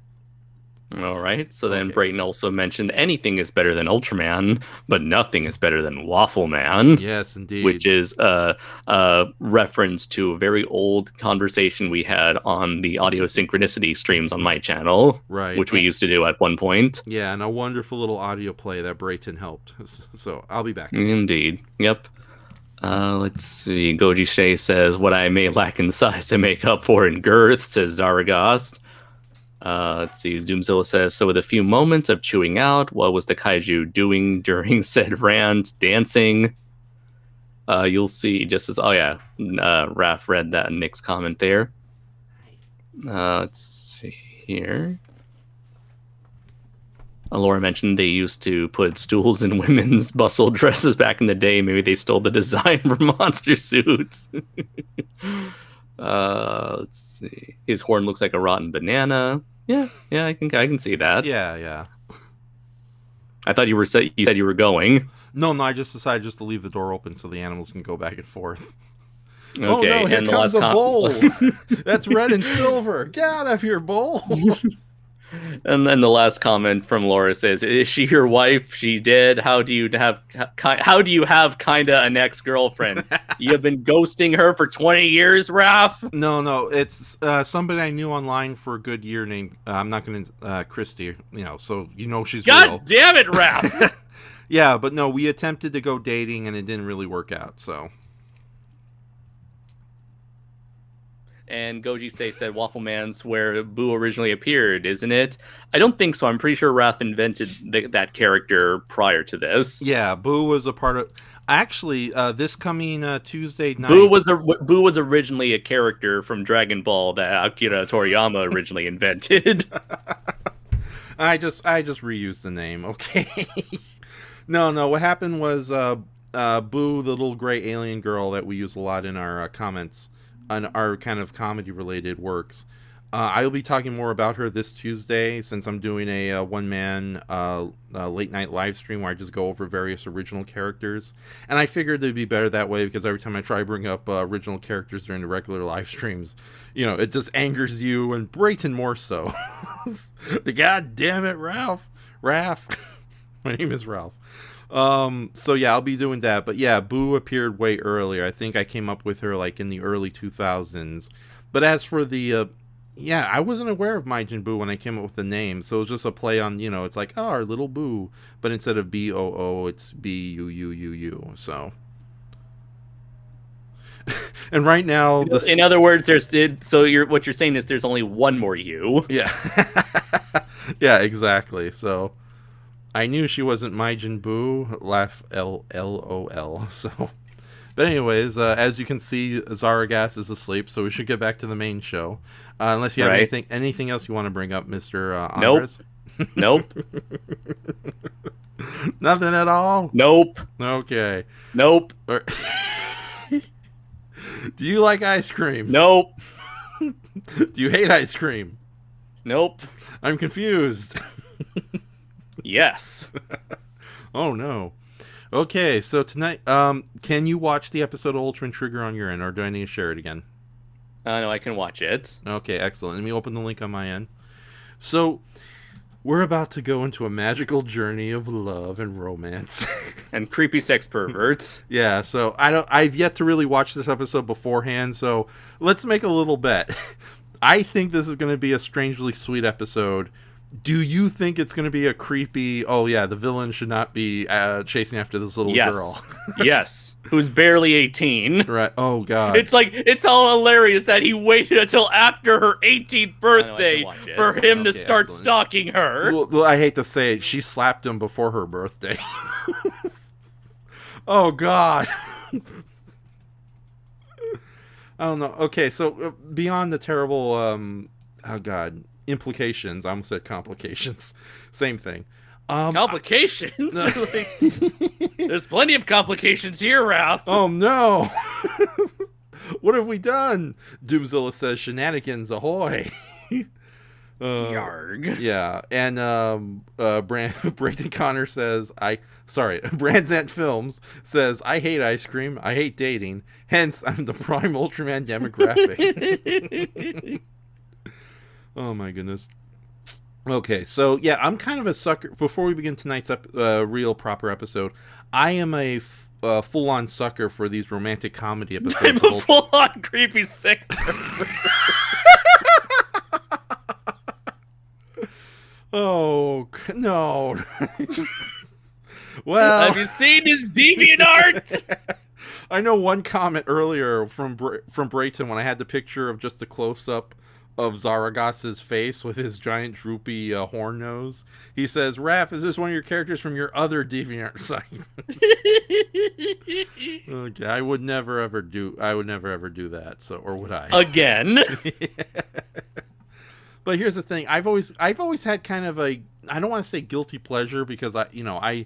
All right. So then Brayton also mentioned anything is better than Ultraman, but nothing is better than Waffle Man. Yes, indeed. Which is a reference to a very old conversation we had on the audio synchronicity streams on my channel. Right. Which we used to do at one point. Yeah, and a wonderful little audio play that Brayton helped. So I'll be back. Indeed. Yep. Let's see. Goji Shea says, what I may lack in size, I make up for in girth, says Zaragas. Let's see. Zoomzilla says, so with a few moments of chewing out, what was the kaiju doing during said rant? Dancing. You'll see just as, Raph read that Nick's comment there. Let's see here. Laura mentioned they used to put stools in women's bustle dresses back in the day. Maybe they stole the design from monster suits. Let's see. His horn looks like a rotten banana. Yeah, I can see that. Yeah. I thought you said you were going. No, I just decided just to leave the door open so the animals can go back and forth. Okay, oh no, here and comes a bull. That's red and silver. Get out of here, bull. And then the last comment from Laura says, "Is she your wife? She did. How do you have kinda an ex-girlfriend? You've been ghosting her for 20 years, Raph?" No, it's somebody I knew online for a good year named I'm not going to Christy. So she's God real. Damn it, Raph. Yeah, but no, we attempted to go dating and it didn't really work out. So. And Goji said Waffle Man's where Boo originally appeared, isn't it? I don't think so. I'm pretty sure Raph invented that character prior to this. Yeah, Boo was a part of... Actually, this coming Tuesday night... Boo was originally a character from Dragon Ball that Akira Toriyama originally invented. I just reused the name, okay? No, what happened was Boo, the little gray alien girl that we use a lot in our comments... on our kind of comedy-related works. I will be talking more about her this Tuesday, since I'm doing a one-man late-night live stream where I just go over various original characters. And I figured it'd be better that way, because every time I try to bring up original characters during the regular live streams, it just angers you, and Brayton more so. God damn it, Ralph. My name is Ralph. So yeah, I'll be doing that. But yeah, Boo appeared way earlier. I think I came up with her like in the early 2000s. But as for the, I wasn't aware of Majin Buu when I came up with the name. So it was just a play on, it's like, oh, our little Boo. But instead of B-O-O, it's B-U-U-U-U. So. And right now... In other words, what you're saying is there's only one more U. Yeah. Yeah, exactly. So... I knew she wasn't Majin Buu. Laugh L-L-O-L. So, but anyways, as you can see, Zaragas is asleep, so we should get back to the main show. Unless you have anything else you want to bring up, Mr. Andres? Nope. Nothing at all? Nope. Okay. Nope. Do you like ice cream? Nope. Do you hate ice cream? Nope. I'm confused. Yes. Oh no. Okay, so tonight, can you watch the episode of Ultraman Trigger on your end, or do I need to share it again? No, I can watch it. Okay, excellent. Let me open the link on my end. So, we're about to go into a magical journey of love and romance. And creepy sex perverts. Yeah, so I've yet to really watch this episode beforehand, so let's make a little bet. I think this is going to be a strangely sweet episode. Do you think it's going to be a creepy, oh yeah, the villain should not be chasing after this little girl? Yes. Who's barely 18. Right. Oh god. It's all hilarious that he waited until after her 18th birthday for him to start excellent. Stalking her. Well, I hate to say it, she slapped him before her birthday. Oh god. I don't know. Okay, so beyond the terrible, oh god, implications. I almost said complications. Same thing. Complications? There's plenty of complications here, Ralph. Oh no! What have we done? Doomzilla says, "Shenanigans ahoy!" Yarg. Yeah, and Brandon Connor says, Brandzant Films says, "I hate ice cream. I hate dating. Hence, I'm the prime Ultraman demographic." Oh my goodness. Okay, so yeah, I'm kind of a sucker. Before we begin tonight's real proper episode, I am a full-on sucker for these romantic comedy episodes. I'm a full-on creepy sex. Oh no! Well, have you seen his deviant art? I know one comment earlier from Brayton when I had the picture of just a close-up of Zaragas' face with his giant droopy horn nose. He says, "Raph, is this one of your characters from your other DeviantArt site?" Okay, I would never ever do that. So, or would I? Again. But here's the thing: I've always had kind of a, I don't want to say guilty pleasure, because I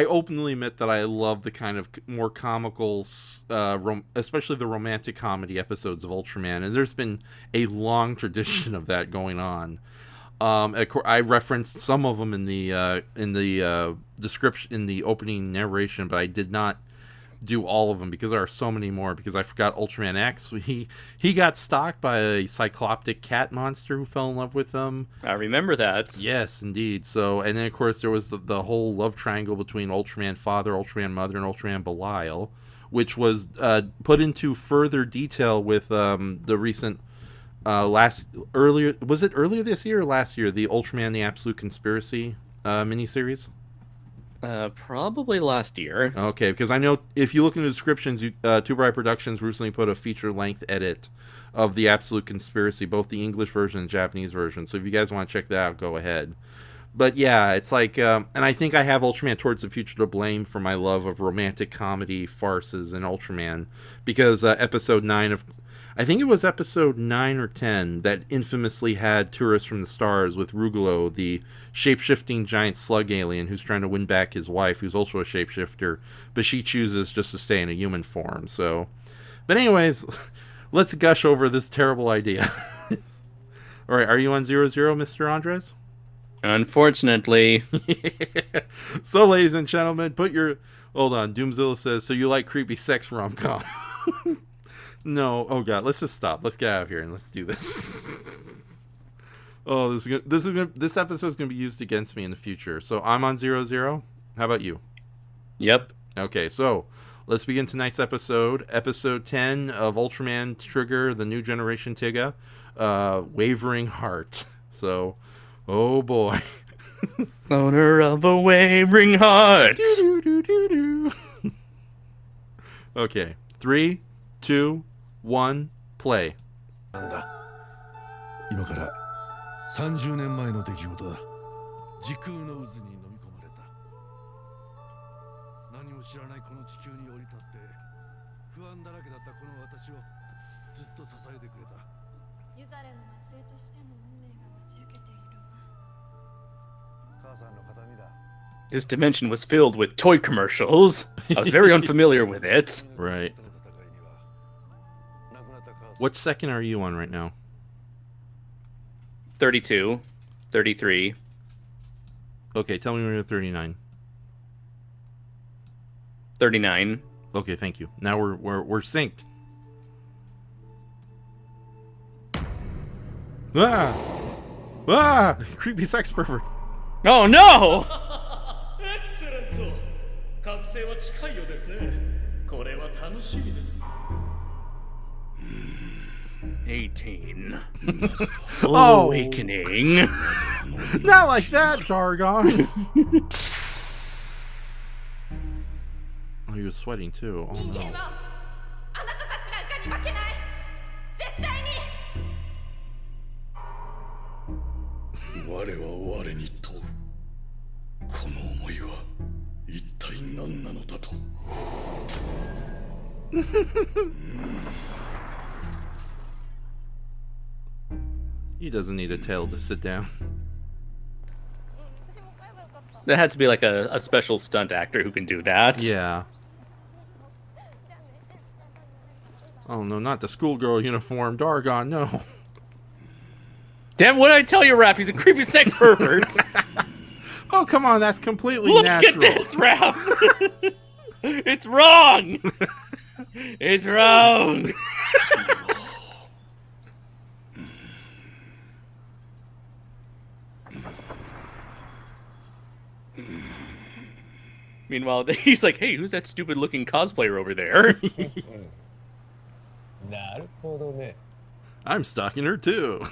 openly admit that I love the kind of more comical, especially the romantic comedy episodes of Ultraman, and there's been a long tradition of that going on. I referenced some of them in the description, in the opening narration, but I did not do all of them because there are so many more. Because I forgot Ultraman X. He got stalked by a cycloptic cat monster who fell in love with him. I remember that. Yes, indeed. So, and then of course there was the whole love triangle between Ultraman Father, Ultraman Mother, and Ultraman Belial, which was put into further detail with the recent earlier this year or last year, the Ultraman the Absolute Conspiracy miniseries. Probably last year. Okay, because I know if you look in the descriptions, Tsuburaya Productions recently put a feature-length edit of the Absolute Conspiracy, both the English version and Japanese version. So if you guys want to check that out, go ahead. But yeah, it's like, and I think I have Ultraman Towards the Future to blame for my love of romantic comedy farces in Ultraman, because episode 9 of, I think it was episode 9 or 10 that infamously had Tourists from the Stars with Rugolo, the shape-shifting giant slug alien who's trying to win back his wife, who's also a shapeshifter, but she chooses just to stay in a human form. So, but anyways, let's gush over this terrible idea. All right, are you on 00, Mr. Andres? Unfortunately. So, ladies and gentlemen, hold on. Doomzilla says, "So you like creepy sex rom-com?" No, oh god, let's just stop. Let's get out of here and let's do this. Oh, this episode's gonna be used against me in the future. So I'm on 00. How about you? Yep. Okay, so let's begin tonight's episode. Episode 10 of Ultraman Trigger, the New Generation Tiga, Wavering Heart. So, oh boy. Owner of a wavering heart. Okay, 3, 2, 1, play. なんだ今から30年前の出来事だ時空の渦に飲み込まれた何も知らないこの地球に降り立って不安だらけだったこの私をずっと支えてくれたユザレの末裔としての運命が待ち受けているわ母さんの形見だ This dimension was filled with toy commercials. I was very unfamiliar with it. Right. What second are you on right now? 32, 33. Okay, tell me when you're 39. 39. Okay, thank you. Now we're synced. Ah! Ah! Creepy sex pervert. Oh no! Excellent. 覚醒は近いようですね。これは楽しみです。18. Oh. Awakening. Not like that, Darrgon. Oh, he was sweating too. Oh 人 no. 間はあなたたちなんかに負けない絶対に我は我に問う。この思いは一体何なのだと。He doesn't need a tail to sit down. 私も買えばよかった That had to be like a special stunt actor who can do that. Yeah. Oh no, not the schoolgirl uniform. Darrgon, no. Damn, what did I tell you, Raph? He's a creepy sex pervert. Oh, come on, that's completely Look natural. at this, Raph. It's wrong. It's wrong. Meanwhile, he's like, hey, who's that stupid looking cosplayer over there? I'm stalking her too.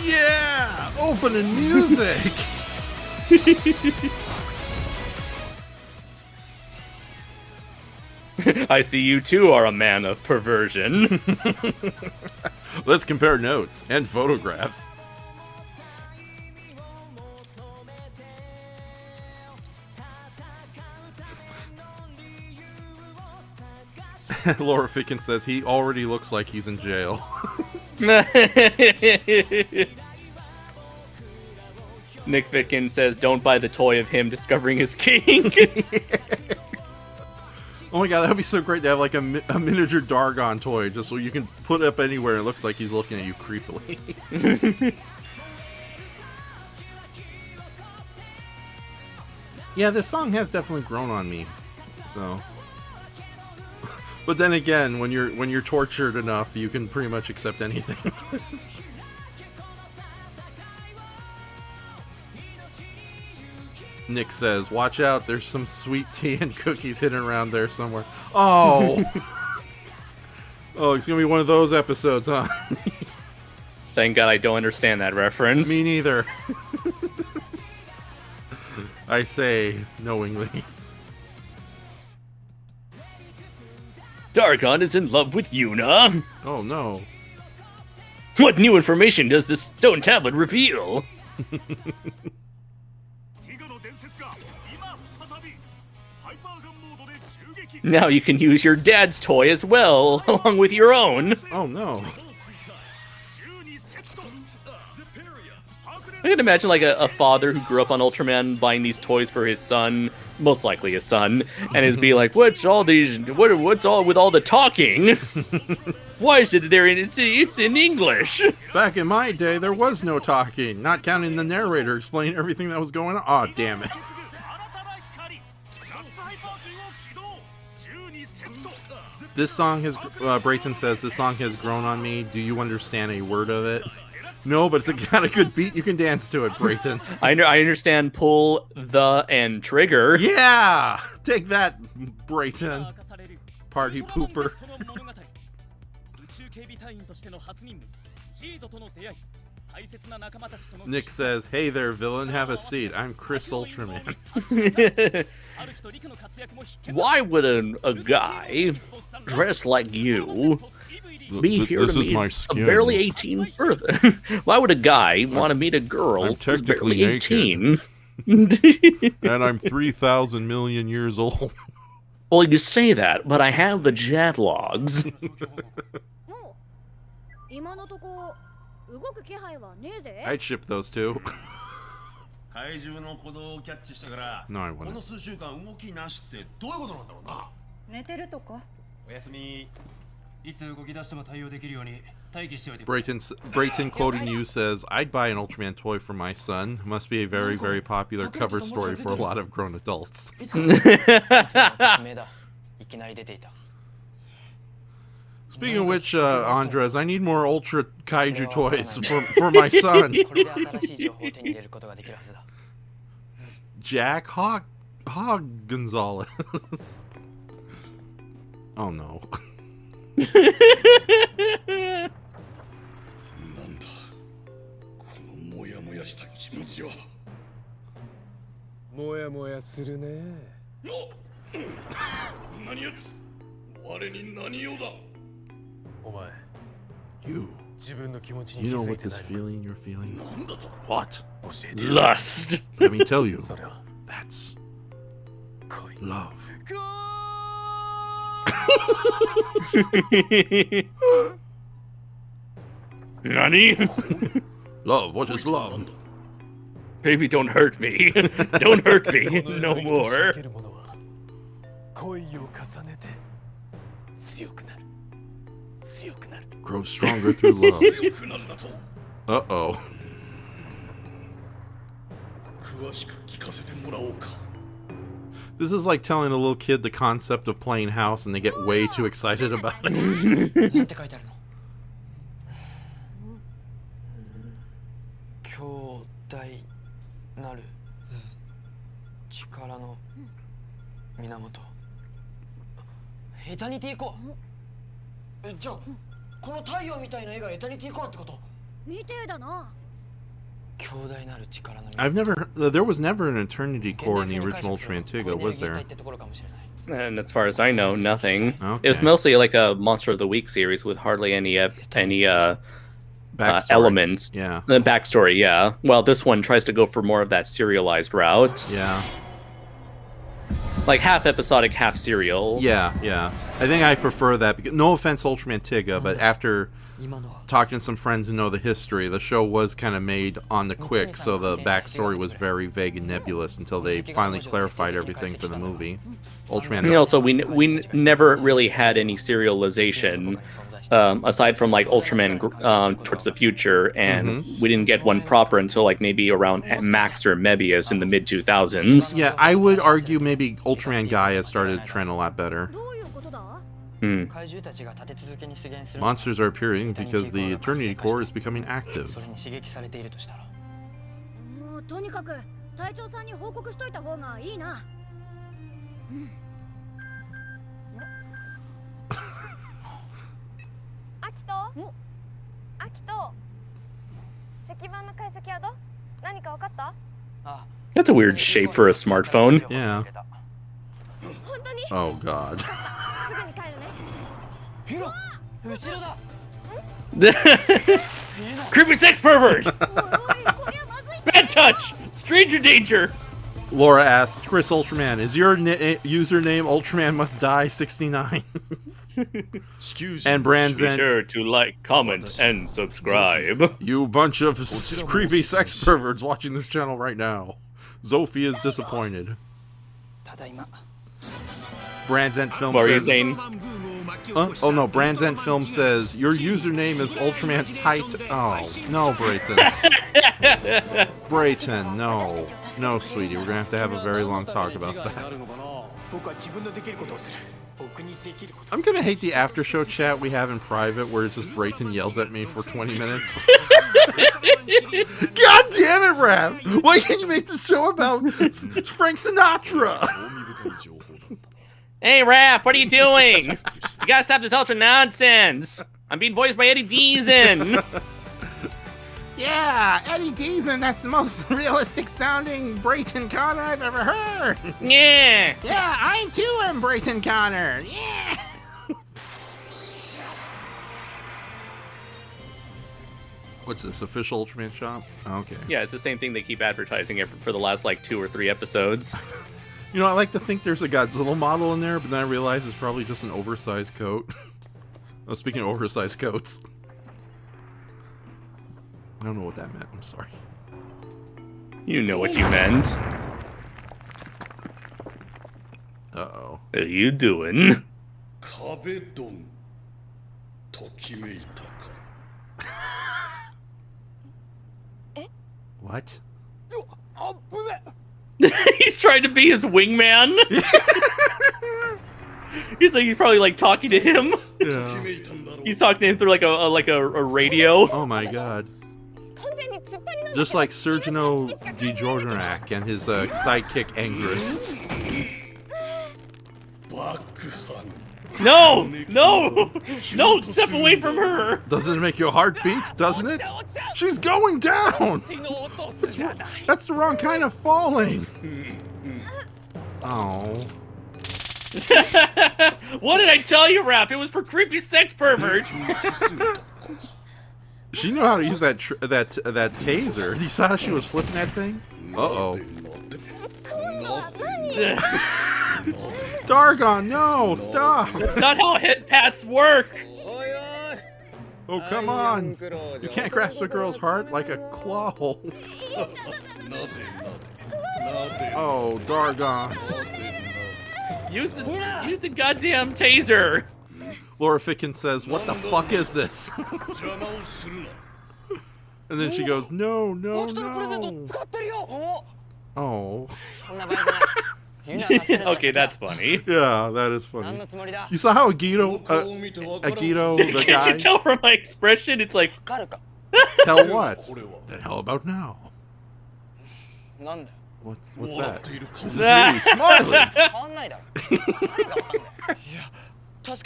Yeah! Opening music! I see you too are a man of perversion. Let's compare notes and photographs. Laura Ficken says he already looks like he's in jail. Nick Ficken says, don't buy the toy of him discovering his king. Oh my god, that would be so great to have like a miniature Darrgon toy, just so you can put it up anywhere and it looks like he's looking at you creepily. Yeah, this song has definitely grown on me. So, but then again, when you're tortured enough, you can pretty much accept anything. Nick says, watch out, there's some sweet tea and cookies hidden around there somewhere. Oh! Oh, it's gonna be one of those episodes, huh? Thank God I don't understand that reference. Me neither. I say, knowingly. Darrgon is in love with Yuna. Oh no. What new information does the stone tablet reveal? Now you can use your dad's toy as well, along with your own. Oh no. I can imagine like a father who grew up on Ultraman buying these toys for his son, most likely his son, and is be like, what's all with all the talking? Why is it there? It's in English. Back in my day, there was no talking, not counting the narrator explaining everything that was going on. Aw, damn it. This song has, Brayton says, this song has grown on me. Do you understand a word of it? No, but it's got a good beat. You can dance to it, Brayton. I understand pull, the, and trigger. Yeah! Take that, Brayton. Party pooper. Nick says, hey there, villain, have a seat. I'm Chris Ultraman. Why would a guy dressed like you be here This to is meet my a skin. barely 18 further? Why would a guy want to meet a girl I'm who's technically barely 18? And I'm 3,000 million years old. Well, you say that, but I have the jet logs. 今のとこ動く気配はねえぜ I'd ship those two. 怪獣の鼓動をキャッチしたから、 No, I この wouldn't. 数週間動きなしってどういうことなんだろうな。Brayton quoting you says, I'd buy an Ultraman toy for my son. Must be a very, very popular cover story for a lot of grown adults. Speaking of which, Andres, I need more Ultra Kaiju toys for my son. Jack Hog Gonzalez. Oh no. You know what this feeling you're feeling? What? Lust. Let me tell you. That's love. Nani? Love, what is love? Baby, don't hurt me. Don't hurt me. No more. Grow stronger through love. Uh-oh. This is like telling a little kid the concept of playing house and they get way too excited about it. There was never an eternity core in the original Ultraman Tiga, was there? And as far as I know, nothing. Okay. It was mostly like a Monster of the Week series with hardly any elements. Yeah. The backstory, yeah. Well, this one tries to go for more of that serialized route. Yeah. Like half episodic, half serial. Yeah, yeah. I think I prefer that. Because, no offense, Ultraman Tiga, but after talking to some friends who know the history, the show was kind of made on the quick, so the backstory was very vague and nebulous until they finally clarified everything for the movie. Ultraman. And also, we never really had any serialization, aside from like Ultraman Towards the Future, and we didn't get one proper until like maybe around Max or Mebius in the mid 2000s. Yeah, I would argue maybe Ultraman Gaia started to trend a lot better. Monsters are appearing because the Eternity Core is becoming active. That's a weird shape for a smartphone. Yeah. Oh god. Creepy sex pervert! Bad touch! Stranger danger! Laura asked, Chris Ultraman, is your username Ultraman Must Die 69? Excuse and me. Brandzen, Be sure to like, comment, and subscribe. You bunch of creepy sex perverts watching this channel right now. Zophie is disappointed. Brandzen Film What are you says... saying? Oh no, Brandzen Film says, your username is Ultraman Tight... Oh, no, Brayton. Brayton, no. No, sweetie, we're gonna have a very long talk about that. I'm gonna hate the after show chat we have in private where it's just Brayton yells at me for 20 minutes. God damn it, Raph! Why can't you make the show about Frank Sinatra? Hey, Raph, what are you doing? You gotta stop this ultra nonsense. I'm being voiced by Eddie Deason. Yeah, Eddie Deason, that's the most realistic sounding Brayton Connor I've ever heard. Yeah. Yeah, I too am Brayton Connor. Yeah. What's this, official Ultraman shop? Okay. Yeah, it's the same thing they keep advertising it for the last like 2 or 3 episodes. You know, I like to think there's a Godzilla model in there, but then I realize it's probably just an oversized coat. Oh, speaking of oversized coats. I don't know what that meant, I'm sorry. You know what you meant. Uh-oh. What are you doing? 壁ドンときめいたか What? He's trying to be his wingman. He's probably like talking to him. Yeah. He's talking to him through like a radio. Oh my god. Just like Sergino Djordjenak and his sidekick Angrus. No! No! No! Step away from her! Doesn't it make your heart beat? Doesn't it? She's going down! That's the wrong kind of falling. Oh. What did I tell you, Raph? It was for creepy sex perverts. She knew how to use that taser. You saw how she was flipping that thing? Uh-oh. Darrgon, no! Stop! That's not how hit pats work! Oh, come on! You can't grasp a girl's heart like a claw. Oh, Darrgon. Use the goddamn taser! Laura Ficken says, "What the fuck is this?" And then she goes, "No, no, no." Oh. Okay, that's funny. Yeah, that is funny. You saw how Agito, the guy... Can't you tell from my expression? It's like... Tell what? The hell about now? What's that? This is really smiling. There's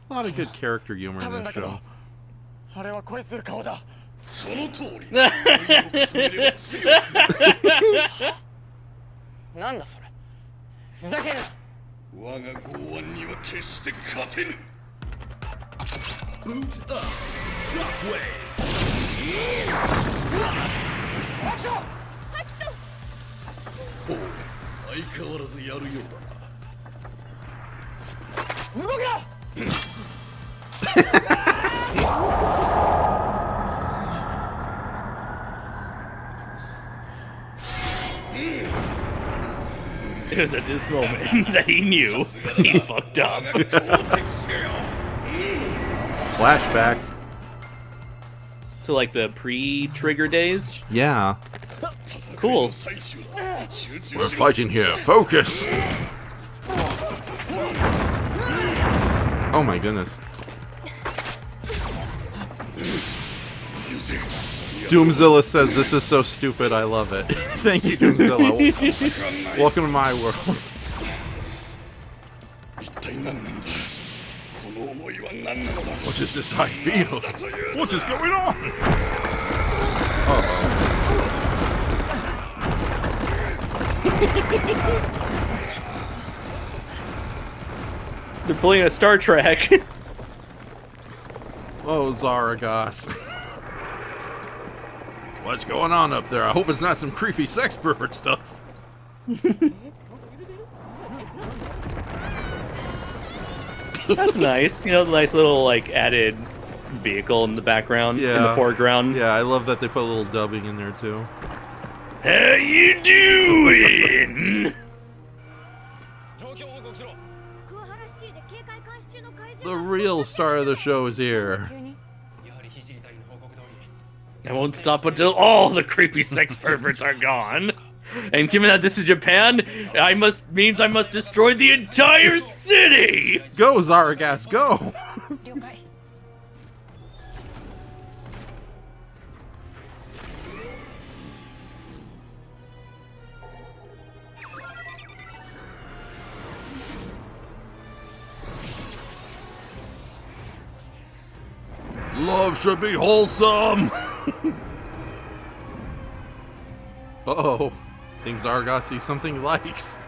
a lot of good character humor in this show. その通りなんだそれふざけるな我が剛腕には決して勝てぬおう相変わらずやるようだな動けろ It was at this moment that he knew he fucked up. Flashback. So like the pre-trigger days? Yeah. Cool. We're fighting here. Focus. Oh my goodness. Doomzilla says this is so stupid, I love it. Thank you, Doomzilla. Welcome to my world. What is this I feel? What is going on? Uh-oh. They're pulling a Star Trek. Oh, Zaragas. What's going on up there? I hope it's not some creepy sex pervert stuff. That's nice. You know, nice little like added vehicle in the background, in the foreground. Yeah, I love that they put a little dubbing in there too. How you doing? The real star of the show is here. I won't stop until all the creepy sex perverts are gone. And given that this is Japan, means I must destroy the entire city! Go, Zaragas, go! Love should be wholesome! Uh-oh. I think Zaragas sees something he likes.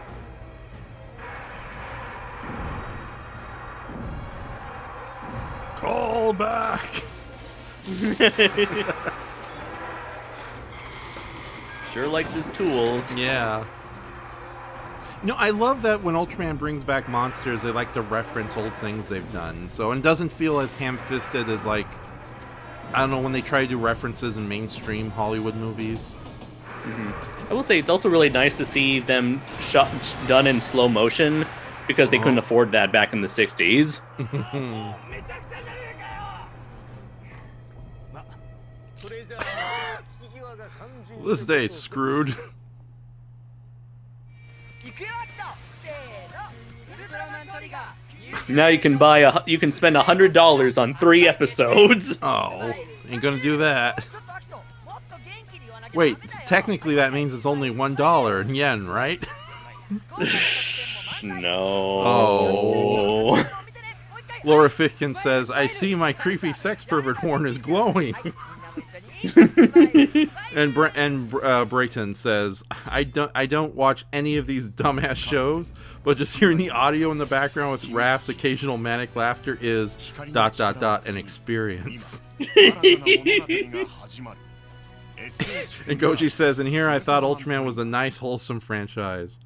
Call back! Sure likes his tools. Yeah. You know, I love that when Ultraman brings back monsters, they like to reference old things they've done. So it doesn't feel as ham-fisted as, like, I don't know, when they try to do references in mainstream Hollywood movies. I will say it's also really nice to see them done in slow motion because they couldn't afford that back in the 60s. This day's screwed. Now you can you can spend $100 on 3 episodes. Oh, ain't gonna do that. Wait, technically that means it's only $1 in yen, right? No. Oh. Laura Fitkin says, "I see my creepy sex pervert horn is glowing." and Brayton says, I don't watch any of these dumbass shows, but just hearing the audio in the background with Raph's occasional manic laughter is ... an experience." And Goji says, "And here I thought Ultraman was a nice, wholesome franchise."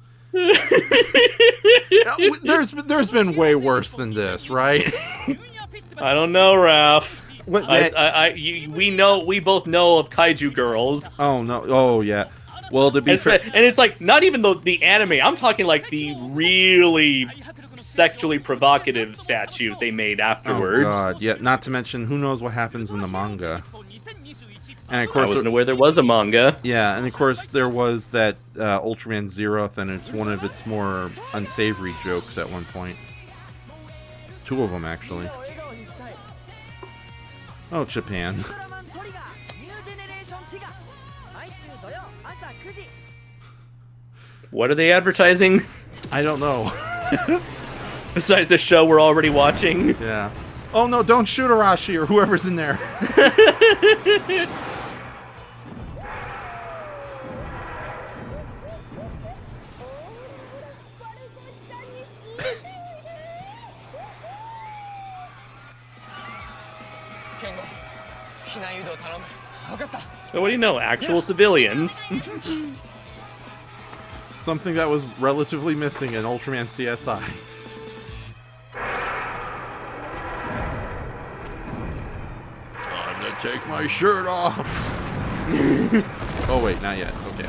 There's been way worse than this, right? I don't know, Raph. We both know of Kaiju Girls. Oh no! Oh yeah. Well, to be fair, and it's like not even the anime. I'm talking like the really sexually provocative statues they made afterwards. Oh god, yeah. Not to mention, who knows what happens in the manga. And of course, I wasn't aware there was a manga. Yeah, and of course there was that Ultraman Zeroth, and it's one of its more unsavory jokes at one point. 2 of them, actually. Oh, Japan. What are they advertising? I don't know. Besides the show we're already watching. Yeah. Oh no, don't shoot Arashi or whoever's in there. So what do you know? Actual civilians. Something that was relatively missing in Ultraman CSI. Time to take my shirt off. Oh wait, not yet. Okay.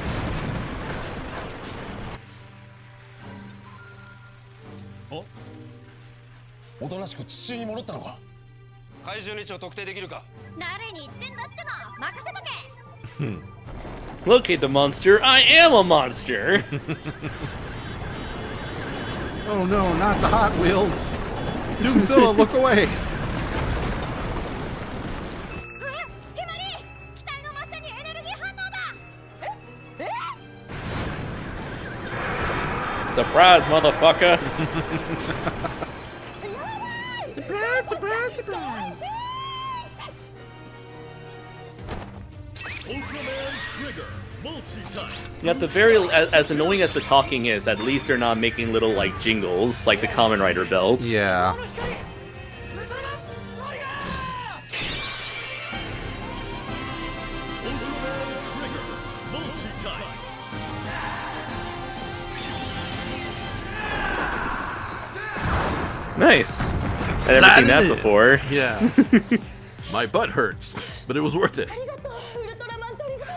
Oh? おとなしく地中に戻ったのか。怪獣日を特定できるか。誰に言ってんだっての任せとけ。 Locate the monster. I am a monster. Oh no, not the Hot Wheels. Doomzilla, look away. Surprise, motherfucker. Surprise, surprise, surprise. At the very, as annoying as the talking is, at least they're not making little like jingles like the Kamen Rider belts. Yeah. Nice. I've never seen that before. Yeah. My butt hurts, but it was worth it.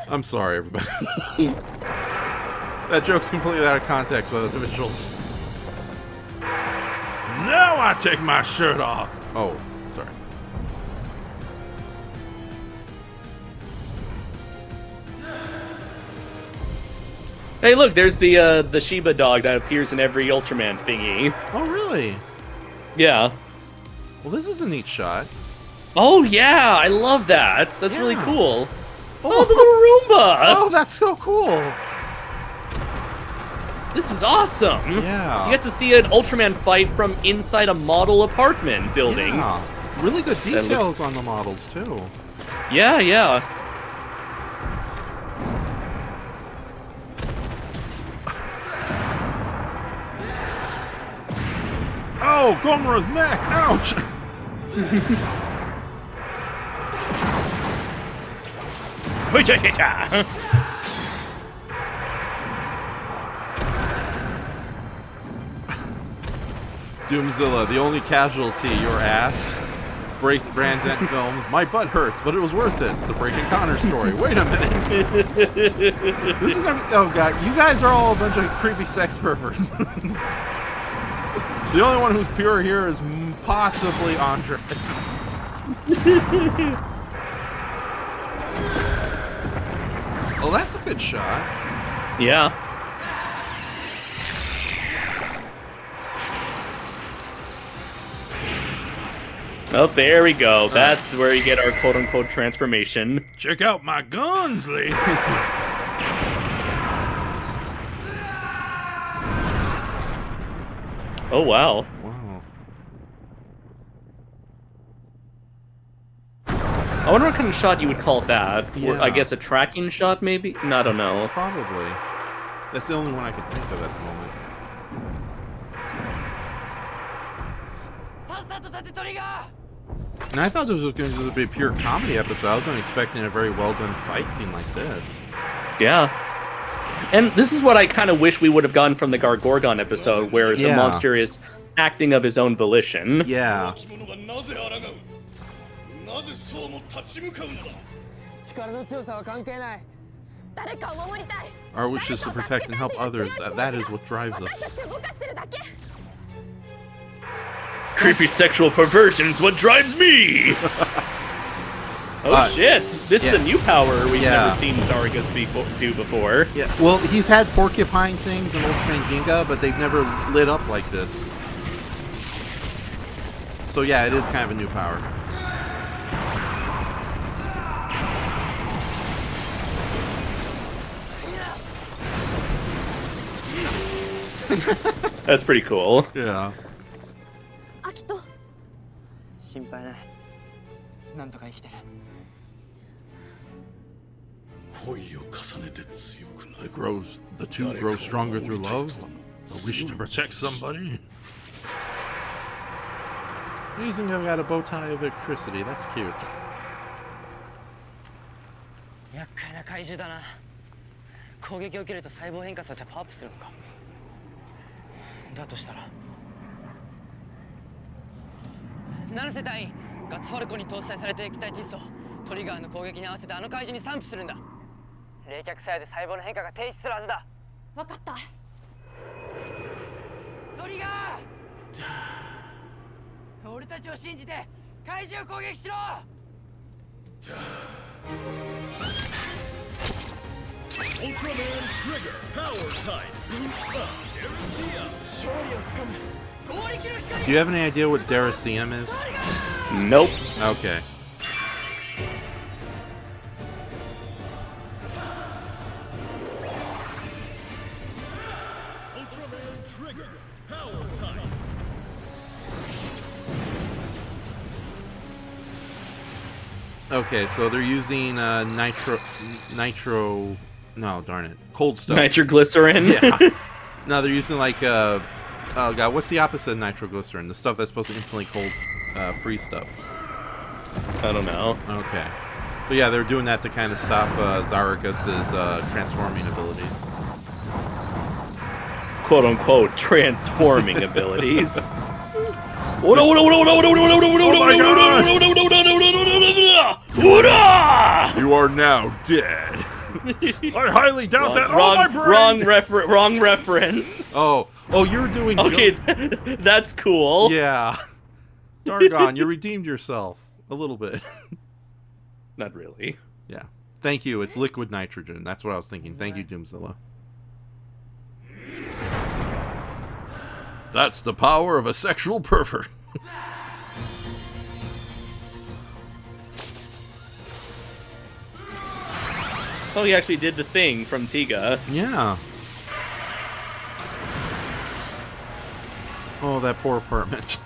I'm sorry, everybody. That joke's completely out of context by the visuals. Now I take my shirt off. Oh, sorry. Hey, look, there's the Shiba dog that appears in every Ultraman thingy. Oh, really? Yeah. Well, this is a neat shot. Oh, yeah, I love that. That's really cool. Oh, the little Roomba! Oh, that's so cool. This is awesome. Yeah. You get to see an Ultraman fight from inside a model apartment building. Yeah. Really good details on the models, too. Yeah, yeah. Oh, Gomura's neck! Ouch! Doomzilla, the only casualty, your ass. break Brands and Films. My butt hurts, but it was worth it. The Break and Connor story. Wait a minute. This is gonna be, oh god, you guys are all a bunch of creepy sex perverts. The only one who's pure here is possibly Andre. Oh, that's a good shot. Yeah. Oh, there we go. That's where you get our quote-unquote transformation. Check out my guns, Lee. Oh, wow. Wow. I wonder what kind of shot you would call that. Yeah. I guess a tracking shot, maybe? No, I don't know. Probably. That's the only one I could think of at the moment. And I thought this was going to be a pure comedy episode. I wasn't expecting a very well-done fight scene like this. Yeah. And this is what I kind of wish we would have gotten from the Gargorgon episode, where the monster is acting of his own volition. Yeah. Our wish is to protect and help others. That is what drives us. Creepy sexual perversion's what drives me! Oh shit! This is a new power we've never seen Zaragas do before. Yeah, well, he's had porcupine things in Ultraman Ginga, but they've never lit up like this. So yeah, it is kind of a new power. That's pretty cool. Yeah. 心配ないなんとか生きてる The two grow stronger through love. A wish to protect somebody. Using I've got a bow tie of electricity. That's cute. 厄介な怪獣だな攻撃を受けると細胞変化させてパワーアップするのかだとしたら成瀬隊員ガッツファルコに搭載された液体窒素トリガーの攻撃に合わせてあの怪獣に散布するんだ冷却作用で細胞の変化が停止するはずだ分かったトリガー俺たちを信じて怪獣攻撃しろ Ultraman Trigger Power Type Do you have any idea what Darrgon is? Nope. Okay. Ultraman Trigger Power Type Okay, so they're using nitro. No, darn it, cold stuff. Nitroglycerin. Yeah. No, they're using like oh god, what's the opposite of nitroglycerin? The stuff that's supposed to instantly cold freeze stuff. I don't know. Okay. But yeah, they're doing that to kind of stop Zaragas' transforming abilities. Quote unquote transforming abilities. You are now dead. I highly doubt that. Wrong reference. Oh, you're doing. Okay, that's cool. Yeah, Darrgon, you redeemed yourself a little bit. Not really. Yeah. Thank you. It's liquid nitrogen. That's what I was thinking. Thank you, Doomzilla. That's the power of a sexual pervert. Oh, he actually did the thing from Tiga. Yeah. Oh, that poor apartment.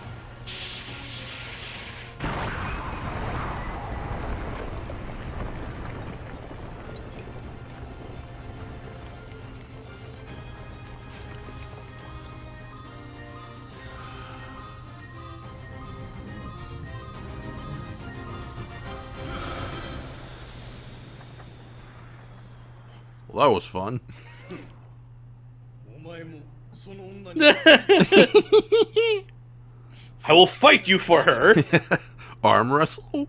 Well, that was fun. I will fight you for her. Arm wrestle?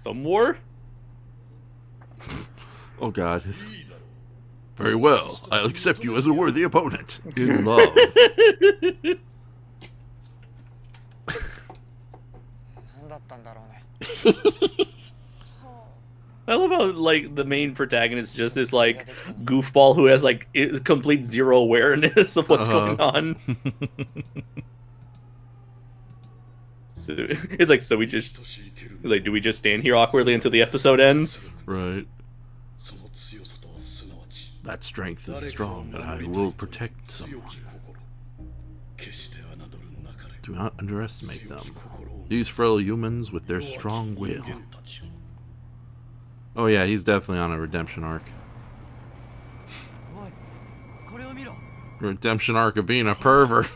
Thumb war? Oh god. Very well. I'll accept you as a worthy opponent. In love. I love how, like, the main protagonist is just this, like, goofball who has, like, complete zero awareness of what's going on. So, it's like, so we just, like, do we just stand here awkwardly until the episode ends? Right. That strength is strong, and I will protect someone. Do not underestimate them. These frail humans with their strong will. Oh yeah, he's definitely on a redemption arc. Redemption arc of being a pervert.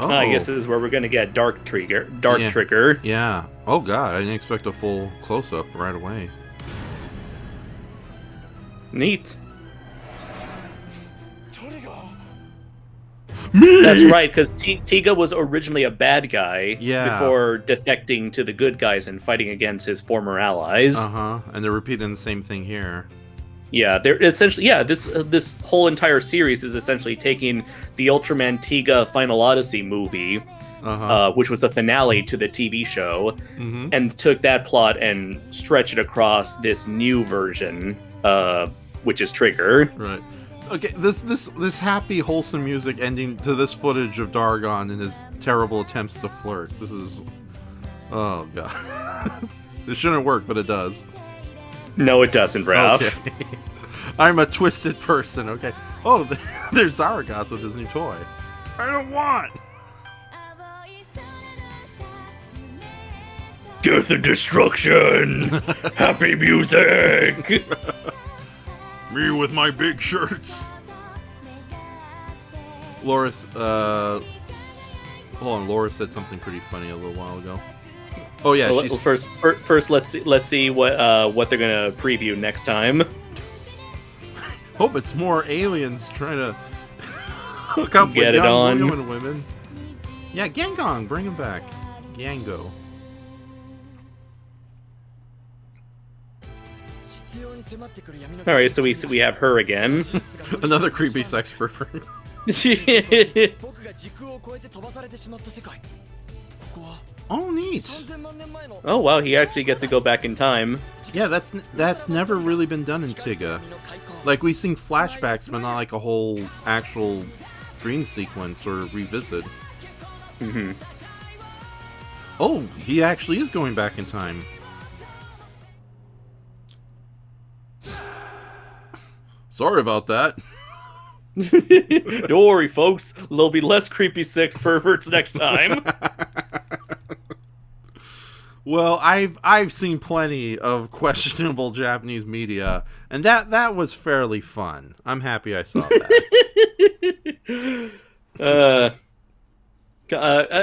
I guess this is where we're gonna get Dark Trigger. Yeah. Oh god, I didn't expect a full close-up right away. Neat. That's right, because Tiga was originally a bad guy before defecting to the good guys and fighting against his former allies. And they're repeating the same thing here. Yeah, they're essentially this whole entire series is essentially taking the Ultraman Tiga Final Odyssey movie, which was a finale to the TV show, and took that plot and stretched it across this new version, which is Trigger. Right. Okay, this happy, wholesome music ending to this footage of Darrgon and his terrible attempts to flirt. This is... Oh, God. It shouldn't work, but it does. No, it doesn't, Ralph. Okay. I'm a twisted person, okay. Oh, there's Zaragas with his new toy. I don't want! Death and destruction! Happy music! Me with my big shirts. Hold on, Laura said something pretty funny a little while ago. Oh yeah, well, first let's see what they're gonna preview next time. Hope it's more aliens trying to hook up Get with it on. young women. Yeah, Gangong, bring him back. Gango. All right, so we have her again. Another creepy sex pervert. Oh, neat. Oh wow, he actually gets to go back in time. Yeah, that's never really been done in Tiga. Like, we've seen flashbacks, but not like a whole actual dream sequence or revisit. Oh, he actually is going back in time. Sorry about that. Don't worry, folks. There'll be less creepy sex perverts next time. Well, I've seen plenty of questionable Japanese media, and that was fairly fun. I'm happy I saw that.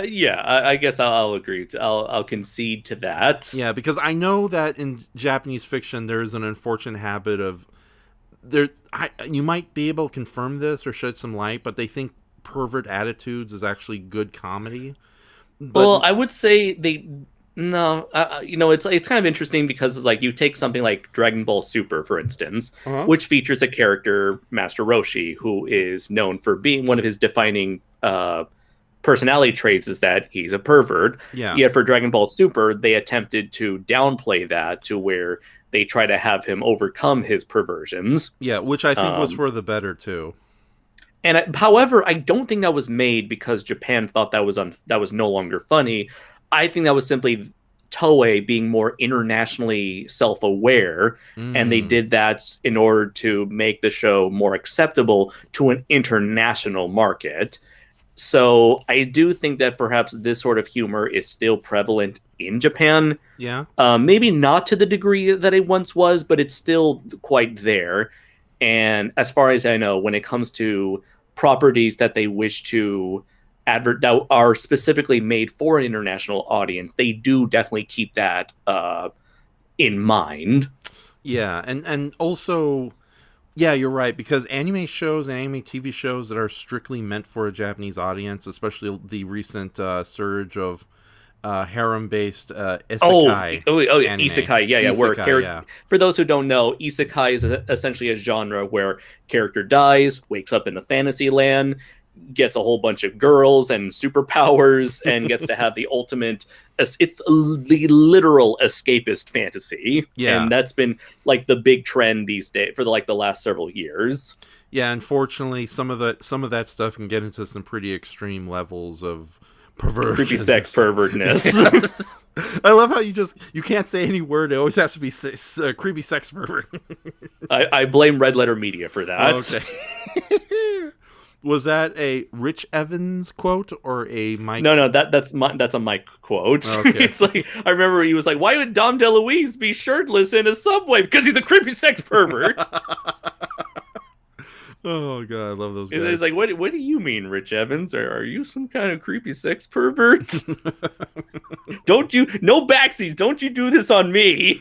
Yeah, I guess I'll agree. I'll concede to that. Yeah, because I know that in Japanese fiction there's an unfortunate habit of you might be able to confirm this or shed some light, but they think pervert attitudes is actually good comedy. But, well, I would say it's kind of interesting because it's like you take something like Dragon Ball Super, for instance, which features a character, Master Roshi, who is known for being one of his defining personality traits is that he's a pervert. Yeah. Yet for Dragon Ball Super, they attempted to downplay that to where they try to have him overcome his perversions. Yeah, which I think was for the better too. And however, I don't think that was made because Japan thought that was no longer funny. I think that was simply Toei being more internationally self-aware, and they did that in order to make the show more acceptable to an international market. So I do think that perhaps this sort of humor is still prevalent in Japan. Yeah. Maybe not to the degree that it once was, but it's still quite there. And as far as I know, when it comes to properties that they wish to that are specifically made for an international audience, they do definitely keep that in mind. Yeah, and also, yeah, you're right, because anime shows and anime TV shows that are strictly meant for a Japanese audience, especially the recent surge of harem-based isekai. Yeah, isekai, yeah. For those who don't know, isekai is essentially a genre where character dies, wakes up in a fantasy land, gets a whole bunch of girls and superpowers, and gets to have the ultimate. It's the literal escapist fantasy, and that's been like the big trend these days for the last several years. Yeah, unfortunately, some of that stuff can get into some pretty extreme levels of perversion, creepy sex pervertness. Yes. I love how you can't say any word; it always has to be creepy sex pervert. I blame Red Letter Media for that. Okay. Was that a Rich Evans quote or a Mike? No, that's a Mike quote. Okay. It's like, I remember he was like, "Why would Dom DeLuise be shirtless in a subway? Because he's a creepy sex pervert." Oh god, I love those guys. It's like, what do you mean, Rich Evans? Are you some kind of creepy sex pervert? Don't you? No backseats. Don't you do this on me?